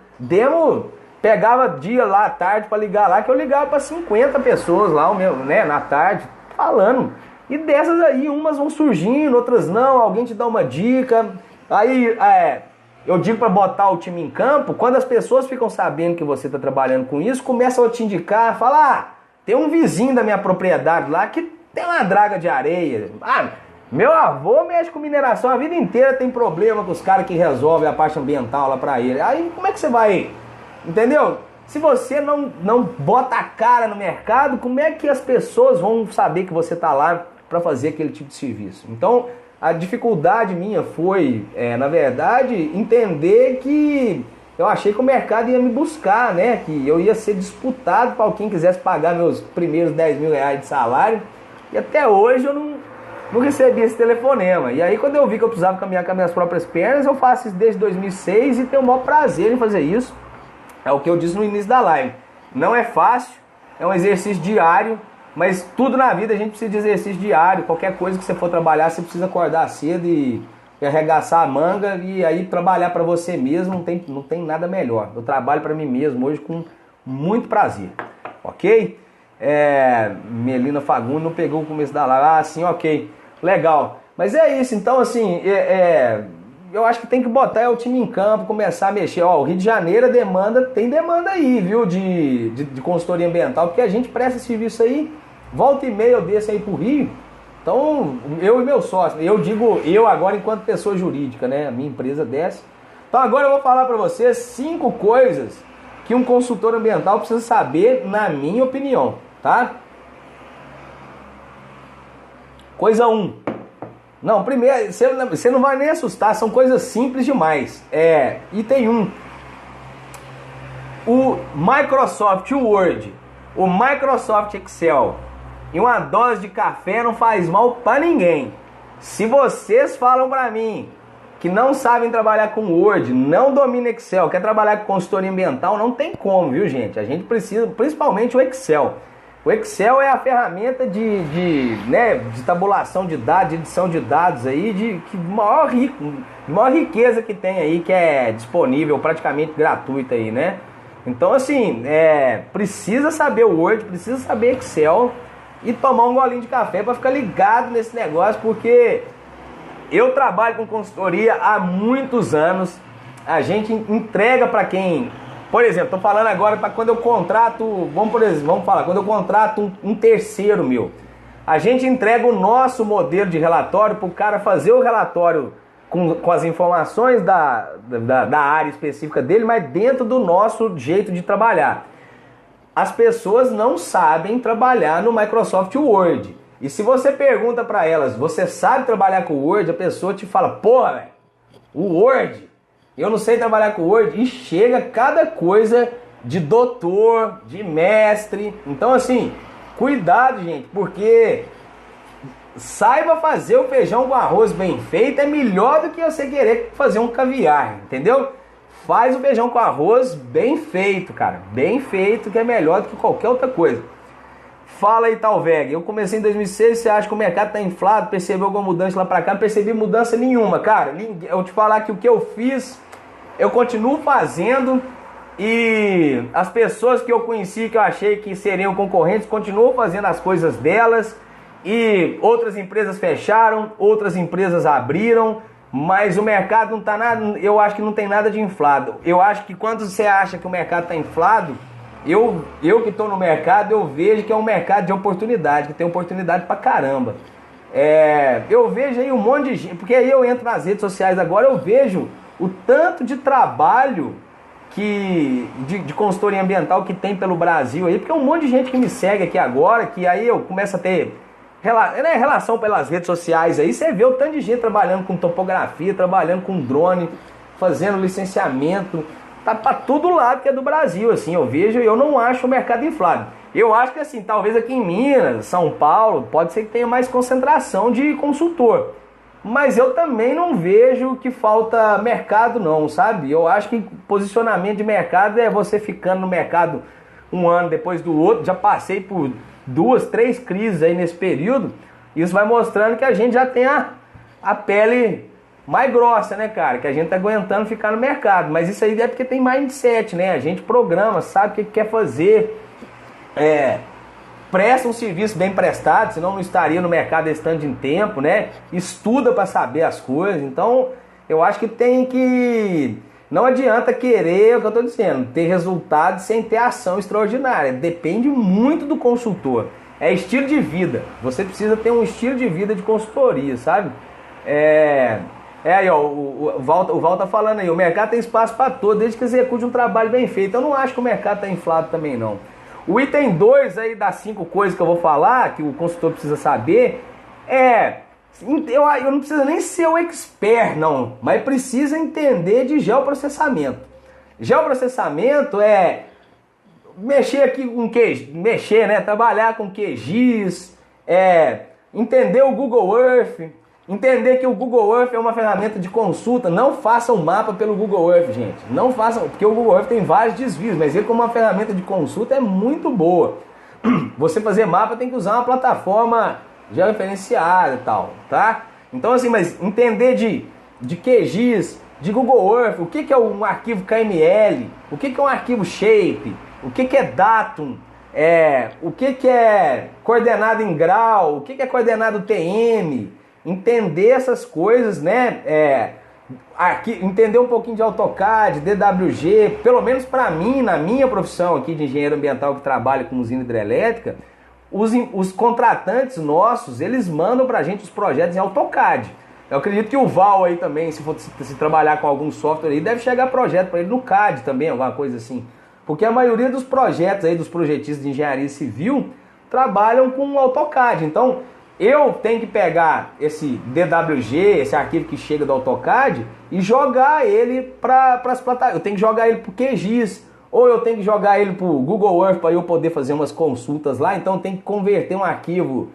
Pegava dia lá à tarde para ligar lá, que eu ligava para 50 pessoas lá, né, na tarde, falando. E dessas aí, umas vão surgindo, outras não, alguém te dá uma dica. Aí eu digo para botar o time em campo, quando as pessoas ficam sabendo que você está trabalhando com isso, começam a te indicar, falar, tem um vizinho da minha propriedade lá que tem uma draga de areia. Meu avô mexe com mineração a vida inteira, tem problema com os caras que resolvem a parte ambiental lá para ele. Aí como é que você vai, entendeu? Se você não bota a cara no mercado, como é que as pessoas vão saber que você está lá para fazer aquele tipo de serviço? Então, a dificuldade minha foi, na verdade, entender que eu achei que o mercado ia me buscar, né? Que eu ia ser disputado para quem quisesse pagar meus primeiros 10 mil reais de salário. E até hoje eu não recebi esse telefonema. E aí quando eu vi que eu precisava caminhar com as minhas próprias pernas, eu faço isso desde 2006 e tenho o maior prazer em fazer isso. É o que eu disse no início da live. Não é fácil, é um exercício diário. Mas tudo na vida a gente precisa de exercício diário. Qualquer coisa que você for trabalhar, você precisa acordar cedo e arregaçar a manga. E aí trabalhar para você mesmo não tem nada melhor. Eu trabalho para mim mesmo hoje com muito prazer. Ok? Melina Fagundes não pegou o começo da live. Sim, ok. Legal. Mas é isso. Então, assim, eu acho que tem que botar o time em campo, começar a mexer. O Rio de Janeiro tem demanda aí, viu? De consultoria ambiental. Porque a gente presta serviço aí. Volta e meia eu desço aí pro Rio. Então, eu e meu sócio, eu digo eu agora enquanto pessoa jurídica, né? A minha empresa desce. Então agora eu vou falar para vocês 5 coisas que um consultor ambiental precisa saber, na minha opinião, tá? Coisa 1. Não, primeiro, você não vai nem assustar, são coisas simples demais. Item 1. O Microsoft Word, o Microsoft Excel e uma dose de café não faz mal para ninguém. Se vocês falam para mim que não sabem trabalhar com Word, não domina Excel, quer trabalhar com consultoria ambiental, não tem como, viu, gente? A gente precisa, principalmente o Excel. O Excel é a ferramenta de tabulação de dados, de edição de dados aí, de maior riqueza que tem aí, que é disponível, praticamente gratuita aí, né? Então, assim, precisa saber o Word, precisa saber Excel e tomar um golinho de café para ficar ligado nesse negócio, porque eu trabalho com consultoria há muitos anos. A gente entrega para quem... Por exemplo, estou falando agora para quando eu contrato... Vamos falar, quando eu contrato um terceiro meu. A gente entrega o nosso modelo de relatório para o cara fazer o relatório com as informações da área específica dele, mas dentro do nosso jeito de trabalhar. As pessoas não sabem trabalhar no Microsoft Word. E se você pergunta para elas, você sabe trabalhar com o Word? A pessoa te fala, porra, velho, o Word, eu não sei trabalhar com o Word. E chega cada coisa de doutor, de mestre. Então, assim, cuidado, gente, porque saiba fazer o feijão com arroz bem feito, é melhor do que você querer fazer um caviar, entendeu? Faz o feijão com arroz bem feito, cara, bem feito, que é melhor do que qualquer outra coisa. Fala aí, Talveg, eu comecei em 2006, você acha que o mercado tá inflado, percebeu alguma mudança lá pra cá? Não percebi mudança nenhuma, cara. Eu te falar que o que eu fiz, eu continuo fazendo, e as pessoas que eu conheci, que eu achei que seriam concorrentes, continuam fazendo as coisas delas, e outras empresas fecharam, outras empresas abriram, mas o mercado não tá nada, eu acho que não tem nada de inflado. Eu acho que quando você acha que o mercado está inflado, eu que estou no mercado, eu vejo que é um mercado de oportunidade, que tem oportunidade pra caramba. Eu vejo aí um monte de gente, porque aí eu entro nas redes sociais agora, eu vejo o tanto de trabalho de consultoria ambiental que tem pelo Brasil aí, porque é um monte de gente que me segue aqui agora, que aí eu começo a ter relação pelas redes sociais aí, você vê o tanto de gente trabalhando com topografia, trabalhando com drone, fazendo licenciamento, tá pra todo lado que é do Brasil, assim, eu vejo, eu não acho o mercado inflado. Eu acho que assim, talvez aqui em Minas, São Paulo, pode ser que tenha mais concentração de consultor, mas eu também não vejo que falta mercado não, sabe? Eu acho que posicionamento de mercado é você ficando no mercado um ano depois do outro. Já passei por 2, 3 crises aí nesse período. Isso vai mostrando que a gente já tem a pele mais grossa, né, cara? Que a gente tá aguentando ficar no mercado. Mas isso aí é porque tem mindset, né? A gente programa, sabe o que quer fazer. Presta um serviço bem prestado, senão não estaria no mercado esse tanto de tempo, né? Estuda para saber as coisas. Então, eu acho que tem que... Não adianta querer, é o que eu estou dizendo, ter resultado sem ter ação extraordinária. Depende muito do consultor. É estilo de vida. Você precisa ter um estilo de vida de consultoria, sabe? Aí, ó, o Val tá falando aí, o mercado tem espaço para todo, desde que execute um trabalho bem feito. Eu não acho que o mercado tá inflado também, não. O item 2 aí das 5 coisas que eu vou falar, que o consultor precisa saber, eu não preciso nem ser o expert, não, mas precisa entender de geoprocessamento. Geoprocessamento é mexer aqui com QGIS, né? Trabalhar com QGIS, entender o Google Earth, entender que o Google Earth é uma ferramenta de consulta. Não façam mapa pelo Google Earth, gente. Não façam, porque o Google Earth tem vários desvios, mas ele como uma ferramenta de consulta é muito boa. Você fazer mapa tem que usar uma plataforma georreferenciada e tal, tá? Então assim, mas entender de QGIS, de Google Earth, o que é um arquivo KML, o que é um arquivo Shape, o que é Datum, o que é coordenada em grau, o que é coordenado TM, entender essas coisas, né? Entender um pouquinho de AutoCAD, DWG, pelo menos para mim, na minha profissão aqui de engenheiro ambiental que trabalha com usina hidrelétrica, os contratantes nossos, eles mandam pra gente os projetos em AutoCAD. Eu acredito que o Val aí também, se trabalhar com algum software aí, deve chegar projeto para ele no CAD também, alguma coisa assim. Porque a maioria dos projetos aí, dos projetistas de engenharia civil, trabalham com AutoCAD. Então, eu tenho que pegar esse DWG, esse arquivo que chega do AutoCAD, e jogar ele para as plataformas. Eu tenho que jogar ele para o QGIS, ou eu tenho que jogar ele para o Google Earth para eu poder fazer umas consultas lá. Então, eu tenho que converter um arquivo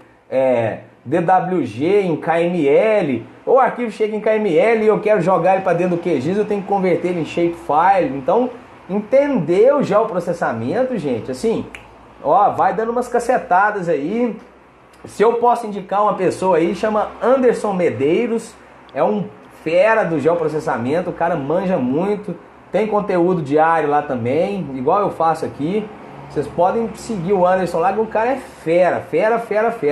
DWG em KML, ou o arquivo chega em KML e eu quero jogar ele para dentro do QGIS, eu tenho que converter ele em shapefile. Então, entender o geoprocessamento, gente, assim, ó, vai dando umas cacetadas aí. Se eu posso indicar uma pessoa aí, chama Anderson Medeiros, é um fera do geoprocessamento, o cara manja muito, tem conteúdo diário lá também, igual eu faço aqui. Vocês podem seguir o Anderson lá, que o cara é fera,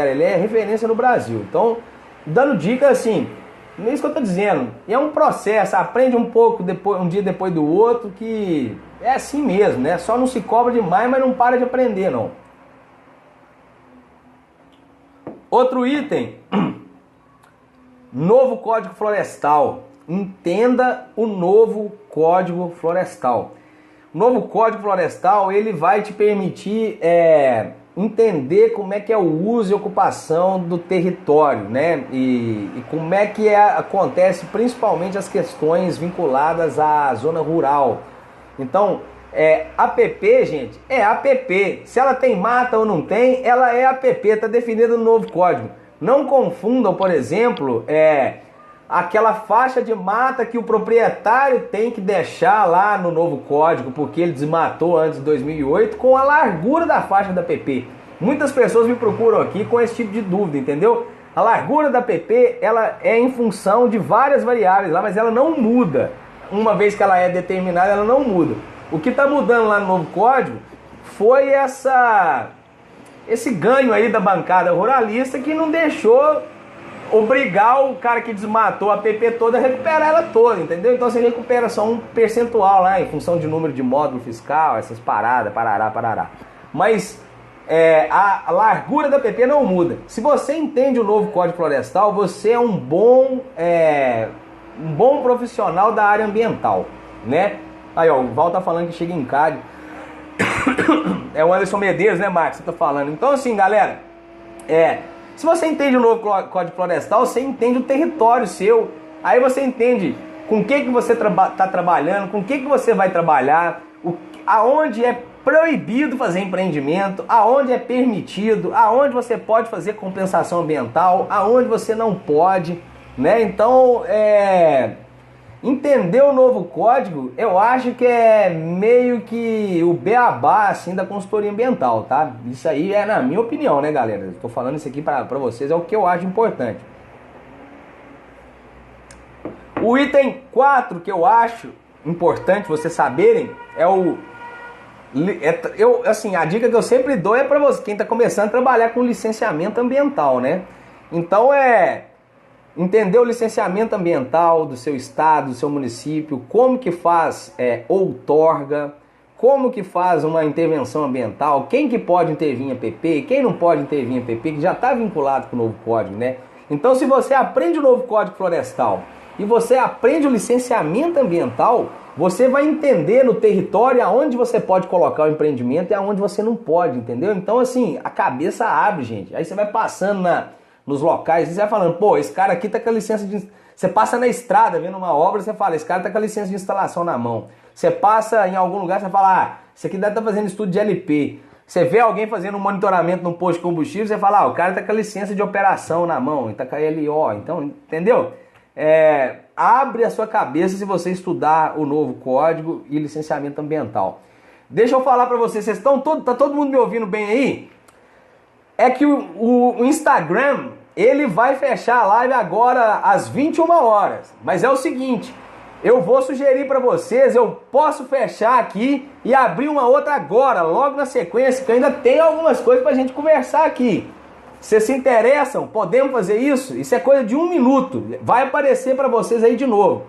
ele é referência no Brasil. Então, dando dica assim, não é isso que eu tô dizendo, é um processo, aprende um pouco, um dia depois do outro, que é assim mesmo, né? Só não se cobra demais, mas não para de aprender, não. Outro item, novo Código Florestal. Entenda o novo Código Florestal. O novo Código Florestal, ele vai te permitir entender como é que é o uso e ocupação do território, né? E como é que acontece principalmente as questões vinculadas à zona rural. Então, APP, gente, é APP. Se ela tem mata ou não tem, ela é APP, está definida no novo código. Não confundam, por exemplo, aquela faixa de mata que o proprietário tem que deixar lá no novo código, porque ele desmatou antes de 2008, com a largura da faixa da PP. Muitas pessoas me procuram aqui com esse tipo de dúvida, entendeu? A largura da PP, ela é em função de várias variáveis lá, mas ela não muda. Uma vez que ela é determinada, ela não muda. O que está mudando lá no novo código foi esse ganho aí da bancada ruralista que não deixou obrigar o cara que desmatou a PP toda a recuperar ela toda, entendeu? Então você recupera só um percentual lá, em função de número de módulo fiscal, essas paradas, parará. Mas a largura da PP não muda. Se você entende o novo Código Florestal, você é um bom profissional da área ambiental, né? Aí, ó, o Val tá falando que chega em CAD. É o Anderson Medeiros, né, Marcos? Você tá falando. Então, assim, galera, se você entende o novo Código Florestal, você entende o território seu. Aí você entende com o que você tá trabalhando, com o que você vai trabalhar, aonde é proibido fazer empreendimento, aonde é permitido, aonde você pode fazer compensação ambiental, aonde você não pode, né? Então, entender o novo código, eu acho que é meio que o beabá, assim, da consultoria ambiental, tá? Isso aí é na minha opinião, né, galera? Eu tô falando isso aqui pra vocês, é o que eu acho importante. O item 4 que eu acho importante vocês saberem é a dica que eu sempre dou é para você, quem tá começando a trabalhar com licenciamento ambiental, né? Então entender o licenciamento ambiental do seu estado, do seu município, como que faz outorga, como que faz uma intervenção ambiental, quem que pode intervir em APP, quem não pode intervir em APP, que já está vinculado com o novo código, né? Então, se você aprende o novo Código Florestal e você aprende o licenciamento ambiental, você vai entender no território aonde você pode colocar o empreendimento e aonde você não pode, entendeu? Então, assim, a cabeça abre, gente. Aí você vai passando nos locais e você vai falando, pô, esse cara aqui tá com a licença de... Você passa na estrada vendo uma obra, você fala, esse cara tá com a licença de instalação na mão. Você passa em algum lugar, você fala, esse aqui deve estar fazendo estudo de LP. Você vê alguém fazendo um monitoramento num posto de combustível, você fala, o cara tá com a licença de operação na mão, tá com a LO, então, entendeu? Abre a sua cabeça se você estudar o novo código e licenciamento ambiental. Deixa eu falar pra vocês, tá todo mundo me ouvindo bem aí? É que o Instagram, ele vai fechar a live agora às 21 horas. Mas é o seguinte, eu vou sugerir para vocês, eu posso fechar aqui e abrir uma outra agora, logo na sequência, que ainda tem algumas coisas pra gente conversar aqui. Vocês se interessam? Podemos fazer isso? Isso é coisa de 1 minuto. Vai aparecer para vocês aí de novo.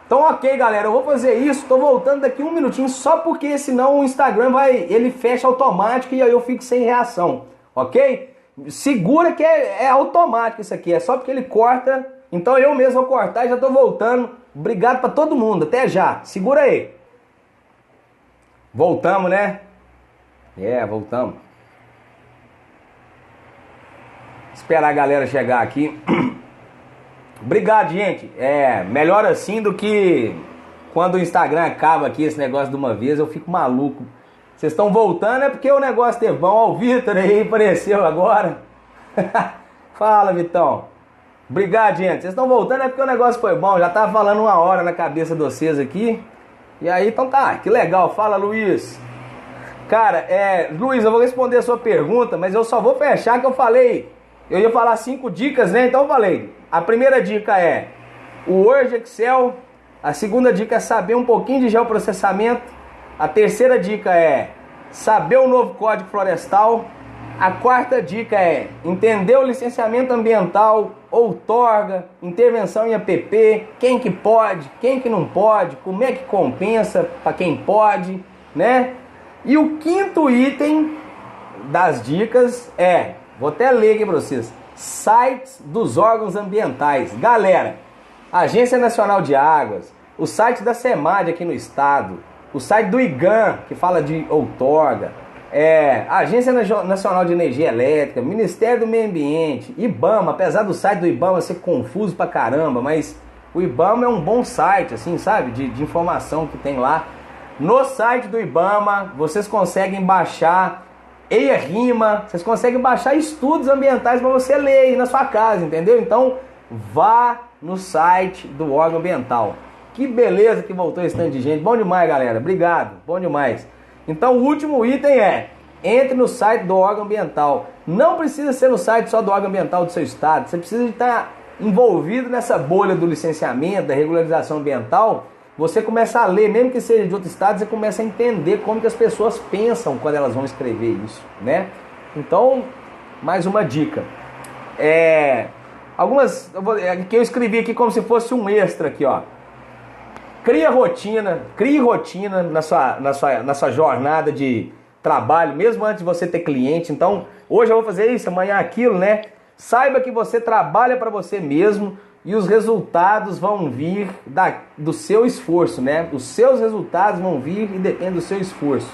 Então, ok, galera, eu vou fazer isso. Tô voltando daqui 1 minutinho, só porque senão o Instagram ele fecha automático e aí eu fico sem reação. Ok? Segura que é automático isso aqui. É só porque ele corta. Então eu mesmo vou cortar e já tô voltando. Obrigado para todo mundo. Até já. Segura aí. Voltamos, né? Voltamos. Esperar a galera chegar aqui. Obrigado, gente. Melhor assim do que quando o Instagram acaba aqui, esse negócio de uma vez, eu fico maluco. Vocês estão voltando é porque o negócio teve bom. Ó, o Vitor aí apareceu agora. Fala, Vitão. Obrigado, gente. Vocês estão voltando é porque o negócio foi bom. Já tava falando 1 hora na cabeça de vocês aqui. E aí, então tá, que legal. Fala, Luiz. Cara, Luiz, eu vou responder a sua pergunta, mas eu só vou fechar que eu falei. Eu ia falar 5 dicas, né? Então eu falei. A primeira dica é o Word, Excel. A segunda dica é saber um pouquinho de geoprocessamento. A terceira dica é saber o novo Código Florestal. A quarta dica é entender o licenciamento ambiental, outorga, intervenção em APP, quem que pode, quem que não pode, como é que compensa para quem pode, né? E o quinto item das dicas vou até ler aqui para vocês, sites dos órgãos ambientais. Galera, Agência Nacional de Águas, o site da SEMAD aqui no estado, o site do IGAM, que fala de outorga, Agência Nacional de Energia Elétrica, Ministério do Meio Ambiente, IBAMA, apesar do site do IBAMA ser confuso pra caramba, mas o IBAMA é um bom site, assim, sabe, de informação que tem lá. No site do IBAMA, vocês conseguem baixar EIA-RIMA, vocês conseguem baixar estudos ambientais para você ler aí na sua casa, entendeu? Então, vá no site do órgão ambiental. Que beleza que voltou esse tanto de gente. Bom demais, galera. Obrigado. Bom demais. Então, o último item é: entre no site do órgão ambiental. Não precisa ser no site só do órgão ambiental do seu estado. Você precisa de estar envolvido nessa bolha do licenciamento, da regularização ambiental. Você começa a ler, mesmo que seja de outro estado, você começa a entender como que as pessoas pensam quando elas vão escrever isso, né? Então, mais uma dica. Algumas que eu escrevi aqui como se fosse um extra aqui, ó. Crie rotina na sua jornada de trabalho, mesmo antes de você ter cliente. Então, hoje eu vou fazer isso, amanhã aquilo, né? Saiba que você trabalha para você mesmo e os resultados vão vir do seu esforço, né? Os seus resultados vão vir e depende do seu esforço.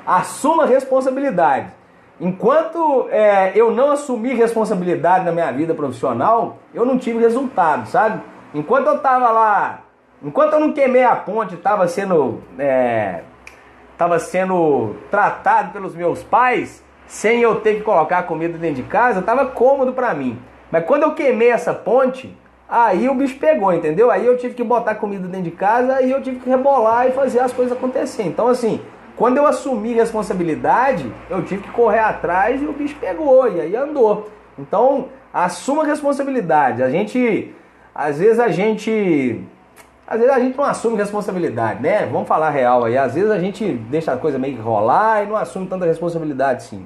Assuma responsabilidade. Enquanto eu não assumi responsabilidade na minha vida profissional, eu não tive resultado, sabe? Enquanto eu tava lá, enquanto eu não queimei a ponte, tava sendo tratado pelos meus pais, sem eu ter que colocar comida dentro de casa, tava cômodo pra mim. Mas quando eu queimei essa ponte, aí o bicho pegou, entendeu? Aí eu tive que botar comida dentro de casa e eu tive que rebolar e fazer as coisas acontecerem. Então, assim, quando eu assumi responsabilidade, eu tive que correr atrás e o bicho pegou, e aí andou. Então, assuma responsabilidade. Às vezes a gente não assume responsabilidade, né? Vamos falar real aí. Às vezes a gente deixa a coisa meio que rolar e não assume tanta responsabilidade, sim.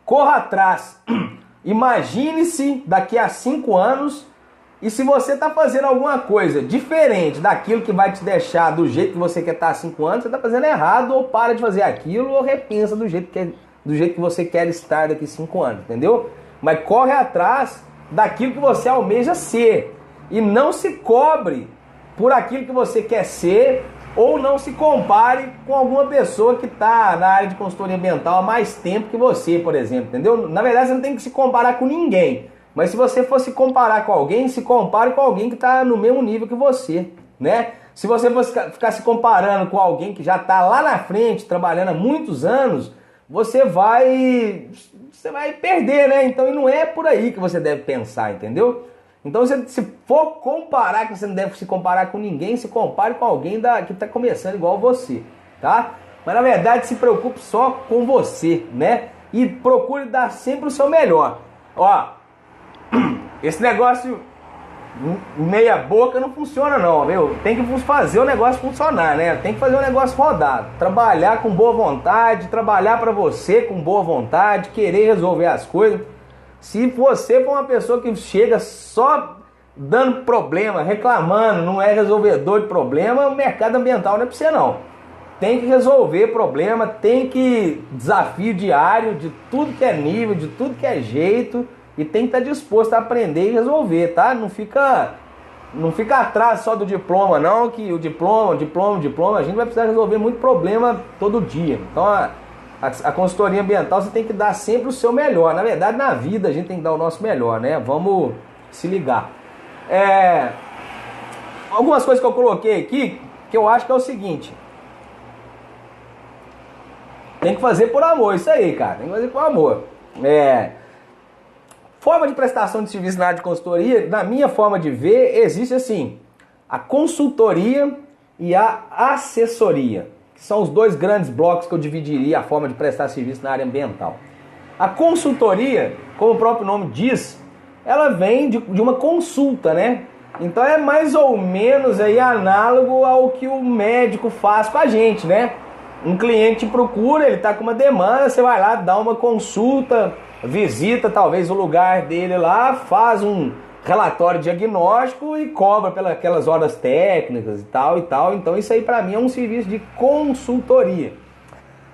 Corra atrás. Imagine-se daqui a 5 anos e se você está fazendo alguma coisa diferente daquilo que vai te deixar do jeito que você quer estar há 5 anos, você está fazendo errado, ou para de fazer aquilo, ou repensa do jeito que você quer estar daqui a 5 anos, entendeu? Mas corre atrás daquilo que você almeja ser e não se cobre por aquilo que você quer ser, ou não se compare com alguma pessoa que está na área de consultoria ambiental há mais tempo que você, por exemplo, entendeu? Na verdade, você não tem que se comparar com ninguém, mas se você for se comparar com alguém, se compare com alguém que está no mesmo nível que você, né? Se você for ficar se comparando com alguém que já está lá na frente, trabalhando há muitos anos, você vai perder, né? Então, e não é por aí que você deve pensar, entendeu? Então, se for comparar, que você não deve se comparar com ninguém, se compare com alguém que está começando igual você, tá? Mas, na verdade, se preocupe só com você, né? E procure dar sempre o seu melhor. Ó, esse negócio meia boca não funciona não, viu? Tem que fazer o negócio funcionar, né? Tem que fazer o negócio rodar. Trabalhar com boa vontade, trabalhar para você com boa vontade, querer resolver as coisas. Se você for uma pessoa que chega só dando problema, reclamando, não é resolvedor de problema, o mercado ambiental não é para você não. Tem que resolver problema, tem que desafio diário de tudo que é nível, de tudo que é jeito, e tem que estar disposto a aprender e resolver, tá? Não fica atrás só do diploma não, que o diploma, a gente vai precisar resolver muito problema todo dia. Então a consultoria ambiental você tem que dar sempre o seu melhor. Na verdade, na vida a gente tem que dar o nosso melhor, né? Vamos se ligar. Algumas coisas que eu coloquei aqui, que eu acho que é o seguinte: tem que fazer por amor, isso aí, cara. Tem que fazer por amor. Forma de prestação de serviço na área de consultoria, na minha forma de ver, existe assim: a consultoria e a assessoria, que são os dois grandes blocos que eu dividiria a forma de prestar serviço na área ambiental. A consultoria, como o próprio nome diz, ela vem de uma consulta, né? Então é mais ou menos aí análogo ao que o médico faz com a gente, né? Um cliente procura, ele está com uma demanda, você vai lá, dá uma consulta, visita talvez o lugar dele lá, faz um relatório diagnóstico e cobra pelas horas técnicas e tal. Então isso aí para mim é um serviço de consultoria.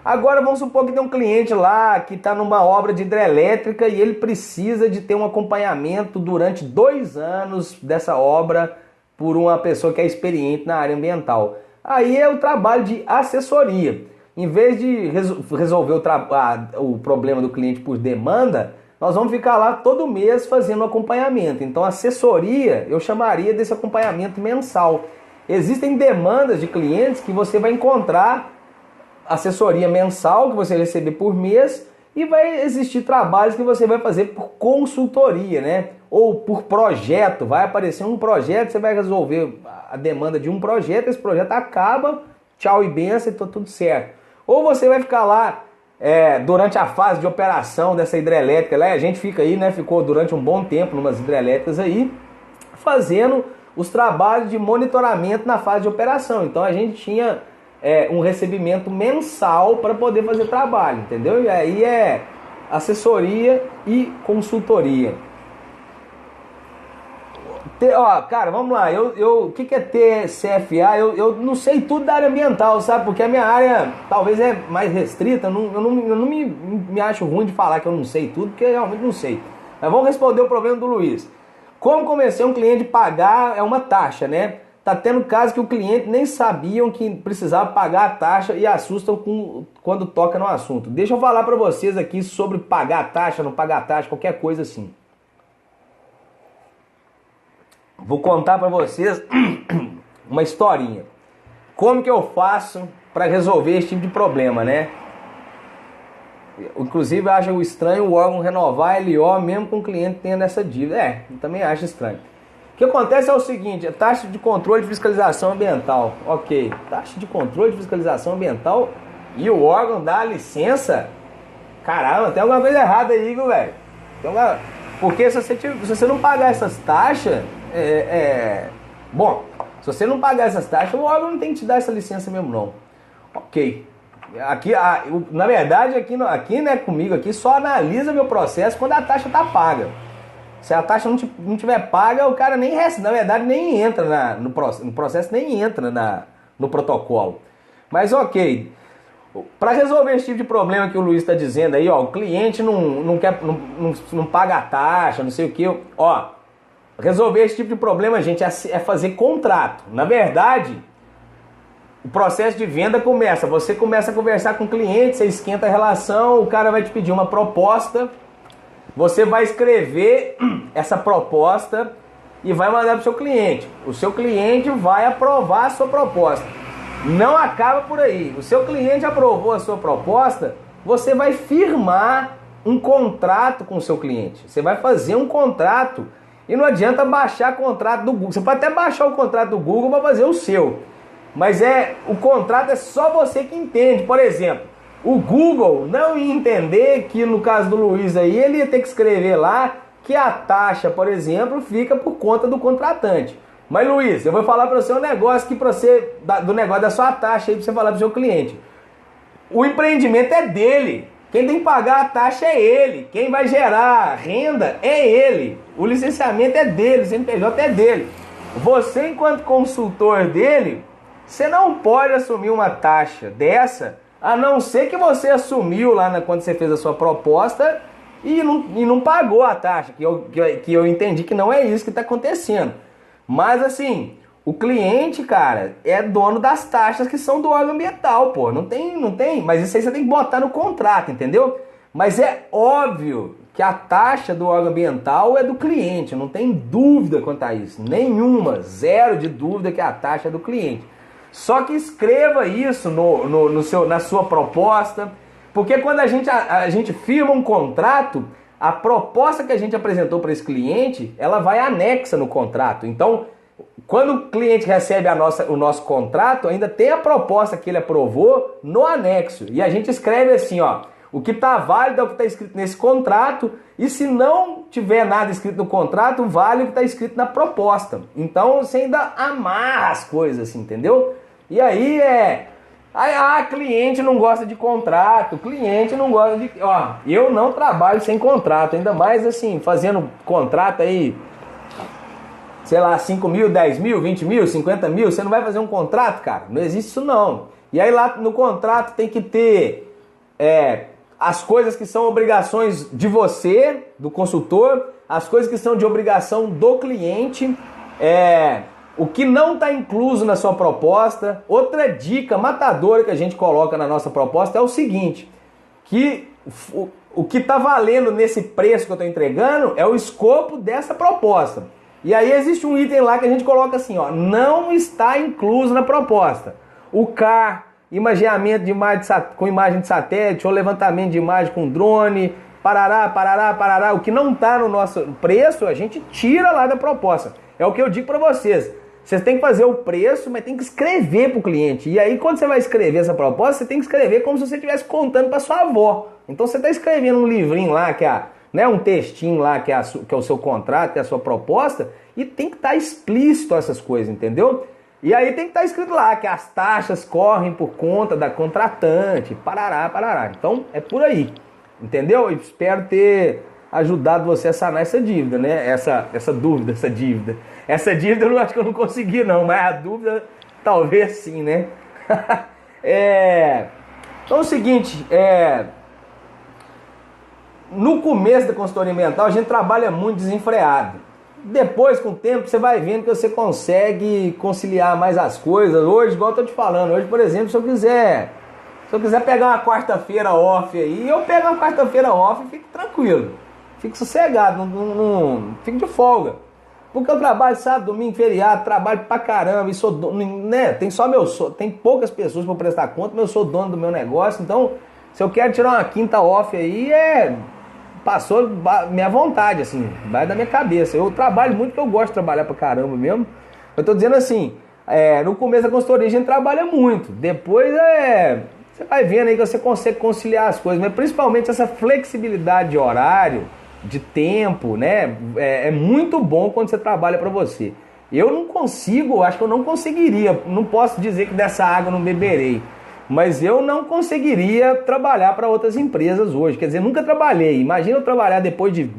Agora vamos supor que tem um cliente lá que está numa obra de hidrelétrica e ele precisa de ter um acompanhamento durante 2 anos dessa obra por uma pessoa que é experiente na área ambiental. Aí é o trabalho de assessoria. Em vez de resolver o problema do cliente por demanda, nós vamos ficar lá todo mês fazendo acompanhamento. Então, assessoria, eu chamaria desse acompanhamento mensal. Existem demandas de clientes que você vai encontrar assessoria mensal que você vai receber por mês e vai existir trabalhos que você vai fazer por consultoria, né? Ou por projeto. Vai aparecer um projeto, você vai resolver a demanda de um projeto, esse projeto acaba, tchau e benção, e tá tudo certo. Ou você vai ficar lá durante a fase de operação dessa hidrelétrica, lá a gente fica aí, né? Ficou durante um bom tempo numas hidrelétricas aí, fazendo os trabalhos de monitoramento na fase de operação. Então a gente tinha um recebimento mensal para poder fazer trabalho, entendeu? E aí é assessoria e consultoria. Cara, vamos lá, o que é TCFA? Eu não sei tudo da área ambiental, sabe? Porque a minha área talvez é mais restrita, eu não me acho ruim de falar que eu não sei tudo, porque eu realmente não sei. Mas vamos responder o problema do Luiz. Como convencer um cliente de pagar é uma taxa, né? Tá tendo casos que o cliente nem sabiam que precisava pagar a taxa e assustam quando toca no assunto. Deixa eu falar para vocês aqui sobre pagar a taxa, não pagar a taxa, qualquer coisa assim. Vou contar para vocês uma historinha. Como que eu faço para resolver esse tipo de problema, né? Inclusive eu acho estranho o órgão renovar a LO mesmo com o cliente tendo essa dívida. Eu também acho estranho. O que acontece é o seguinte, a taxa de controle de fiscalização ambiental. Ok, taxa de controle de fiscalização ambiental e o órgão dá licença? Caramba, tem alguma coisa errada aí, viu, velho? Porque se você não pagar essas taxas, bom, se você não pagar essas taxas, o órgão não tem que te dar essa licença mesmo não. Ok. Aqui, na verdade, aqui né, comigo aqui, só analisa meu processo quando a taxa está paga. Se a taxa não tiver paga, o cara nem recebe, na verdade, nem entra no processo, nem entra no protocolo. Mas ok, para resolver esse tipo de problema que o Luiz está dizendo aí, o cliente não paga a taxa, não sei o que, resolver esse tipo de problema, gente, é fazer contrato. Na verdade, o processo de venda você começa a conversar com o cliente, você esquenta a relação, o cara vai te pedir uma proposta, você vai escrever essa proposta e vai mandar para o seu cliente. O seu cliente vai aprovar a sua proposta. Não acaba por aí. O seu cliente aprovou a sua proposta, você vai firmar um contrato com o seu cliente. Você vai fazer um contrato e não adianta baixar contrato do Google. Você pode até baixar o contrato do Google para fazer o seu. Mas o contrato é só você que entende. Por exemplo, o Google não ia entender que no caso do Luiz aí, ele ia ter que escrever lá que a taxa, por exemplo, fica por conta do contratante. Mas Luiz, eu vou falar para você um negócio que do negócio da sua taxa aí para você falar para o seu cliente. O empreendimento é dele. Quem tem que pagar a taxa é ele. Quem vai gerar renda é ele. O licenciamento é dele, o CNPJ é dele. Você, enquanto consultor dele, você não pode assumir uma taxa dessa, a não ser que você assumiu lá quando você fez a sua proposta e não pagou a taxa, que eu entendi que não é isso que está acontecendo. Mas assim, o cliente, cara, é dono das taxas que são do órgão ambiental, pô. Não tem, mas isso aí você tem que botar no contrato, entendeu? Mas é óbvio que a taxa do órgão ambiental é do cliente, não tem dúvida quanto a isso. Nenhuma, zero de dúvida que a taxa é do cliente. Só que escreva isso na sua proposta, porque quando a gente firma um contrato, a proposta que a gente apresentou para esse cliente, ela vai anexa no contrato. Então, quando o cliente recebe o nosso contrato, ainda tem a proposta que ele aprovou no anexo. E a gente escreve assim, o que está válido é o que está escrito nesse contrato, e se não tiver nada escrito no contrato, vale o que está escrito na proposta. Então você ainda amarra as coisas, assim, entendeu? E aí cliente não gosta de contrato, cliente não gosta de... eu não trabalho sem contrato, ainda mais assim, fazendo contrato aí, sei lá, 5 mil, 10 mil, 20 mil, 50 mil, você não vai fazer um contrato, cara? Não existe isso não. E aí lá no contrato tem que ter as coisas que são obrigações de você, do consultor, as coisas que são de obrigação do cliente, o que não está incluso na sua proposta. Outra dica matadora que a gente coloca na nossa proposta é o seguinte, que o que está valendo nesse preço que eu estou entregando é o escopo dessa proposta. E aí existe um item lá que a gente coloca assim, não está incluso na proposta. O CAR, imageamento de imagem com imagem de satélite ou levantamento de imagem com drone, parará. O que não está no nosso preço, a gente tira lá da proposta. É o que eu digo para vocês. Vocês têm que fazer o preço, mas tem que escrever para o cliente. E aí, quando você vai escrever essa proposta, você tem que escrever como se você estivesse contando para sua avó. Então, você está escrevendo um livrinho lá, que é um textinho lá, que é o seu contrato, que é a sua proposta, e tem que estar explícito essas coisas, entendeu? E aí tem que estar escrito lá que as taxas correm por conta da contratante, parará. Então, é por aí, entendeu? Eu espero ter ajudado você a sanar essa dívida, né? Essa dúvida. Essa dívida eu acho que eu não consegui não, mas a dúvida talvez sim, né? Então é o seguinte, no começo da consultoria ambiental a gente trabalha muito desenfreado. Depois, com o tempo, você vai vendo que você consegue conciliar mais as coisas. Hoje, igual eu tô te falando, hoje, por exemplo, se eu quiser pegar uma quarta-feira off aí, eu pego uma quarta-feira off e fico tranquilo. Fico sossegado, não fico de folga. Porque eu trabalho sábado, domingo, feriado, trabalho pra caramba e sou dono, né? Tem poucas pessoas pra prestar conta, mas eu sou dono do meu negócio. Então, se eu quero tirar uma quinta off aí, passou minha vontade, assim, vai da minha cabeça. Eu trabalho muito porque eu gosto de trabalhar pra caramba mesmo. Eu tô dizendo assim, no começo da consultoria a gente trabalha muito. Depois você vai vendo aí que você consegue conciliar as coisas, mas principalmente essa flexibilidade de horário, de tempo, né? É muito bom quando você trabalha para você. Eu não consigo, acho que eu não conseguiria, não posso dizer que dessa água eu não beberei, mas eu não conseguiria trabalhar para outras empresas hoje. Quer dizer, nunca trabalhei. Imagina eu trabalhar depois de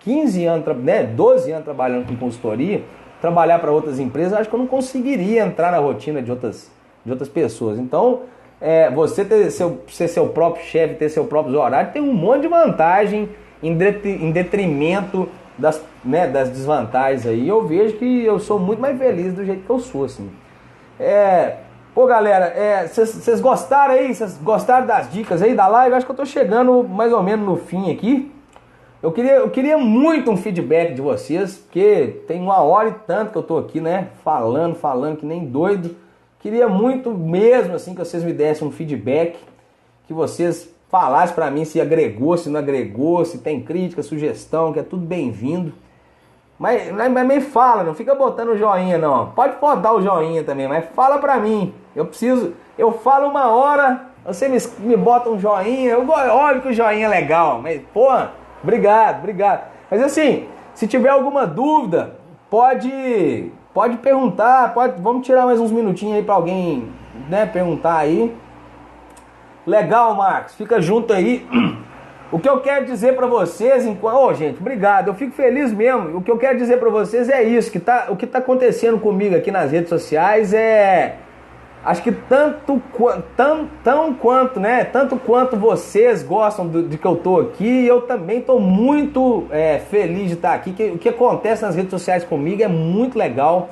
15 anos, né, 12 anos trabalhando com consultoria, trabalhar para outras empresas, acho que eu não conseguiria entrar na rotina de outras pessoas. Então, você ser seu próprio chefe, ter seu próprio horário, tem um monte de vantagem em detrimento das desvantagens aí. Eu vejo que eu sou muito mais feliz do jeito que eu sou, assim. Pô, galera, vocês gostaram aí? Vocês gostaram das dicas aí da live? Acho que eu tô chegando mais ou menos no fim aqui. Eu queria muito um feedback de vocês, porque tem 1h e tanto que eu tô aqui, né? Falando que nem doido. Queria muito mesmo, assim, que vocês me dessem um feedback, que vocês falassem pra mim se agregou, se não agregou, se tem crítica, sugestão, que é tudo bem-vindo. Mas me fala, não fica botando o joinha não. Pode botar o joinha também, mas fala pra mim. Eu falo 1h, você me bota um joinha. Óbvio que o joinha é legal, mas porra, obrigado. Mas assim, se tiver alguma dúvida, pode perguntar, vamos tirar mais uns minutinhos aí pra alguém, né, perguntar aí. Legal, Marcos, fica junto aí. O que eu quero dizer pra vocês, gente, obrigado, eu fico feliz mesmo. O que eu quero dizer pra vocês é isso, o que tá acontecendo comigo aqui nas redes sociais acho que tanto quanto vocês gostam de que eu tô aqui, eu também tô muito feliz de estar aqui. O que acontece nas redes sociais comigo é muito legal.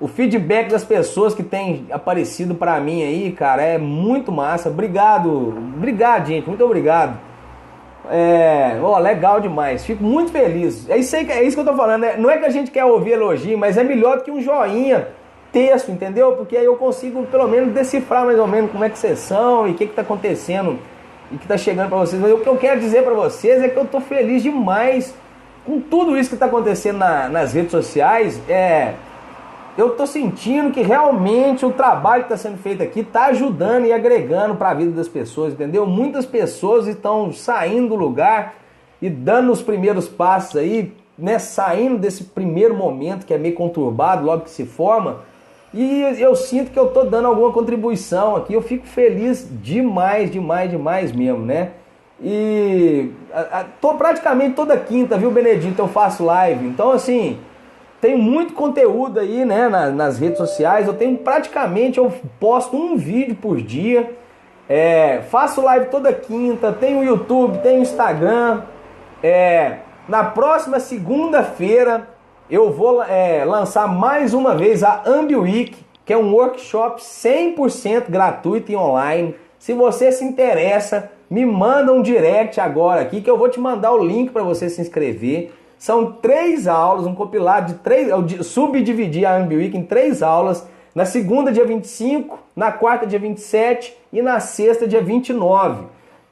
O feedback das pessoas que têm aparecido pra mim aí, cara, é muito massa. Obrigado, gente, muito obrigado. Legal demais, fico muito feliz. É isso que eu tô falando, né? Não é que a gente quer ouvir elogio, mas é melhor do que um joinha, texto, entendeu? Porque aí eu consigo pelo menos decifrar mais ou menos como é que vocês são e o que tá acontecendo e que tá chegando pra vocês. Mas o que eu quero dizer pra vocês é que eu tô feliz demais com tudo isso que tá acontecendo nas redes sociais. Eu tô sentindo que realmente o trabalho que está sendo feito aqui está ajudando e agregando para a vida das pessoas, entendeu? Muitas pessoas estão saindo do lugar e dando os primeiros passos aí, né? Saindo desse primeiro momento que é meio conturbado, logo que se forma. E eu sinto que eu tô dando alguma contribuição aqui. Eu fico feliz demais mesmo, né? E tô praticamente toda quinta, viu, Benedito? Eu faço live. Então, assim, tem muito conteúdo aí, né, nas redes sociais. Eu posto um vídeo por dia. Faço live toda quinta. Tem o YouTube, tem o Instagram. Na próxima segunda-feira eu vou lançar mais uma vez a AmbiWeek, que é um workshop 100% gratuito e online. Se você se interessa, me manda um direct agora aqui que eu vou te mandar o link para você se inscrever. São 3 aulas, um compilado de 3, eu subdividir a AmbiWeek em 3 aulas, Na segunda, dia 25, na quarta, dia 27 e na sexta, dia 29.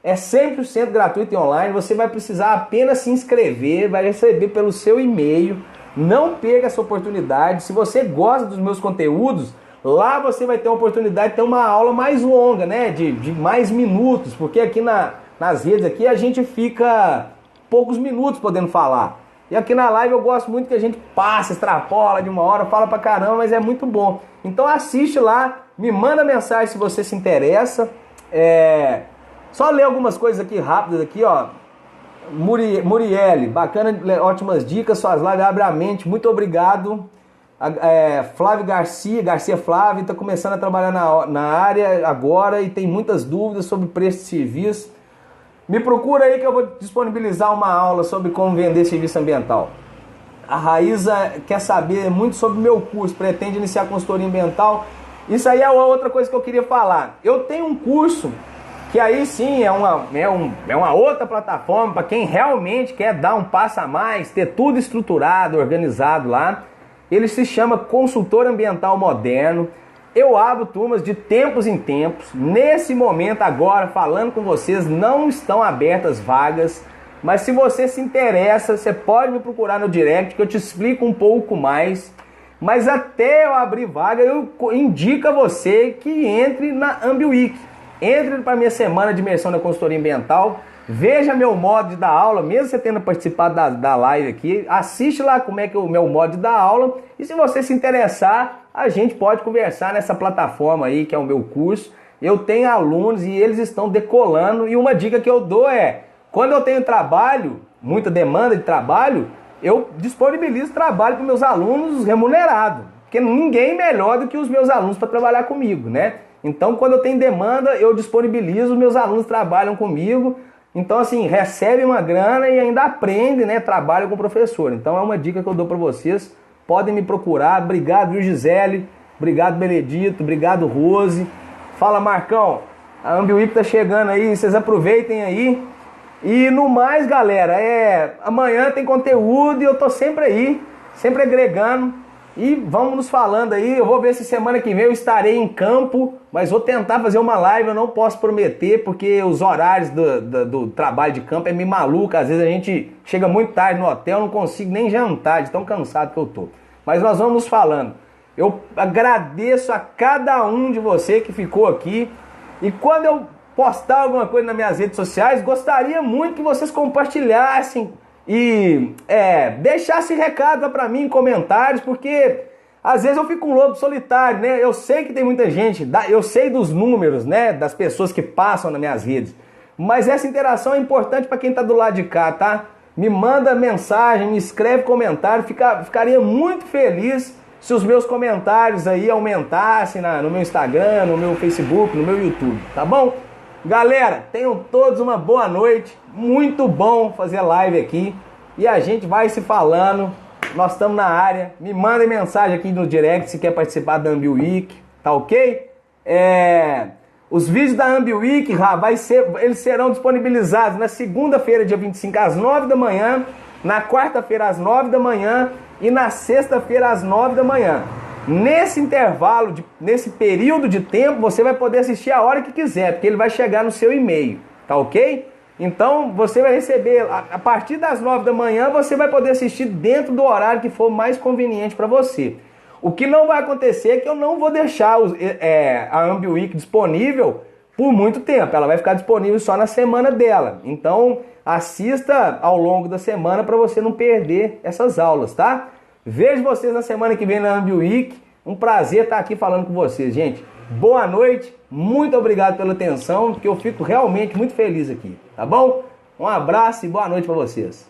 É 100% gratuito e online, você vai precisar apenas se inscrever, vai receber pelo seu e-mail. Não perca essa oportunidade. Se você gosta dos meus conteúdos, lá você vai ter a oportunidade de ter uma aula mais longa, né? De mais minutos, porque aqui nas redes aqui a gente fica poucos minutos podendo falar. E aqui na live eu gosto muito que a gente passa, extrapola de uma hora, fala pra caramba, mas é muito bom. Então assiste lá, me manda mensagem se você se interessa. Só ler algumas coisas aqui rápidas aqui, ó. Murielle, bacana, ótimas dicas, suas lives abrem a mente, muito obrigado. Flávio Garcia Flávio, está começando a trabalhar na área agora e tem muitas dúvidas sobre preço de serviço. Me procura aí que eu vou disponibilizar uma aula sobre como vender serviço ambiental. A Raíza quer saber muito sobre o meu curso, pretende iniciar consultoria ambiental. Isso aí é outra coisa que eu queria falar. Eu tenho um curso que aí sim é uma outra plataforma para quem realmente quer dar um passo a mais, ter tudo estruturado, organizado lá. Ele se chama Consultor Ambiental Moderno. Eu abro turmas de tempos em tempos. Nesse momento agora, falando com vocês, não estão abertas vagas. Mas se você se interessa, você pode me procurar no direct que eu te explico um pouco mais. Mas até eu abrir vaga, eu indico a você que entre na AmbiWeek. Entre para a minha semana de imersão na consultoria ambiental. Veja meu modo de dar aula, mesmo você tendo participado da live aqui. Assiste lá como é que é o meu modo de dar aula. E se você se interessar, a gente pode conversar nessa plataforma aí, que é o meu curso. Eu tenho alunos e eles estão decolando. E uma dica que eu dou é, quando eu tenho trabalho, muita demanda de trabalho, eu disponibilizo trabalho para meus alunos remunerado. Porque ninguém melhor do que os meus alunos para trabalhar comigo, né? Então, quando eu tenho demanda, eu disponibilizo, meus alunos trabalham comigo. Então, assim, recebe uma grana e ainda aprende, né? Trabalha com o professor. Então, é uma dica que eu dou para vocês. Podem me procurar. Obrigado, viu, Gisele? Obrigado, Benedito. Obrigado, Rose. Fala, Marcão. A AmbiWeek tá chegando aí. Vocês aproveitem aí. E no mais, galera, amanhã tem conteúdo e eu tô sempre aí, sempre agregando. E vamos nos falando aí, eu vou ver se semana que vem eu estarei em campo, mas vou tentar fazer uma live, eu não posso prometer, porque os horários do trabalho de campo é meio maluco, às vezes a gente chega muito tarde no hotel, não consigo nem jantar de tão cansado que eu tô. Mas nós vamos nos falando. Eu agradeço a cada um de você que ficou aqui, e quando eu postar alguma coisa nas minhas redes sociais, gostaria muito que vocês compartilhassem, e deixasse recado para mim em comentários, porque às vezes eu fico um lobo solitário, né? Eu sei que tem muita gente, eu sei dos números, né? Das pessoas que passam nas minhas redes, mas essa interação é importante para quem está do lado de cá, tá? Me manda mensagem, me escreve comentário, ficaria muito feliz se os meus comentários aí aumentassem no meu Instagram, no meu Facebook, no meu YouTube, tá bom? Galera, tenham todos uma boa noite. Muito bom fazer live aqui. E a gente vai se falando. Nós estamos na área. Me mandem mensagem aqui no direct se quer participar da AmbiWeek. Tá ok? Os vídeos da AmbiWeek, eles serão disponibilizados na segunda-feira, dia 25, às 9 da manhã. Na quarta-feira, às 9 da manhã. E na sexta-feira, às 9 da manhã. Nesse intervalo, nesse período de tempo, você vai poder assistir a hora que quiser, porque ele vai chegar no seu e-mail, tá ok? Então, você vai receber, a partir das 9 da manhã, você vai poder assistir dentro do horário que for mais conveniente para você. O que não vai acontecer é que eu não vou deixar a AmbiWeek disponível por muito tempo, ela vai ficar disponível só na semana dela. Então, assista ao longo da semana para você não perder essas aulas, tá? Vejo vocês na semana que vem na AmbiWeek. Um prazer estar aqui falando com vocês, gente. Boa noite, muito obrigado pela atenção, porque eu fico realmente muito feliz aqui, tá bom? Um abraço e boa noite para vocês.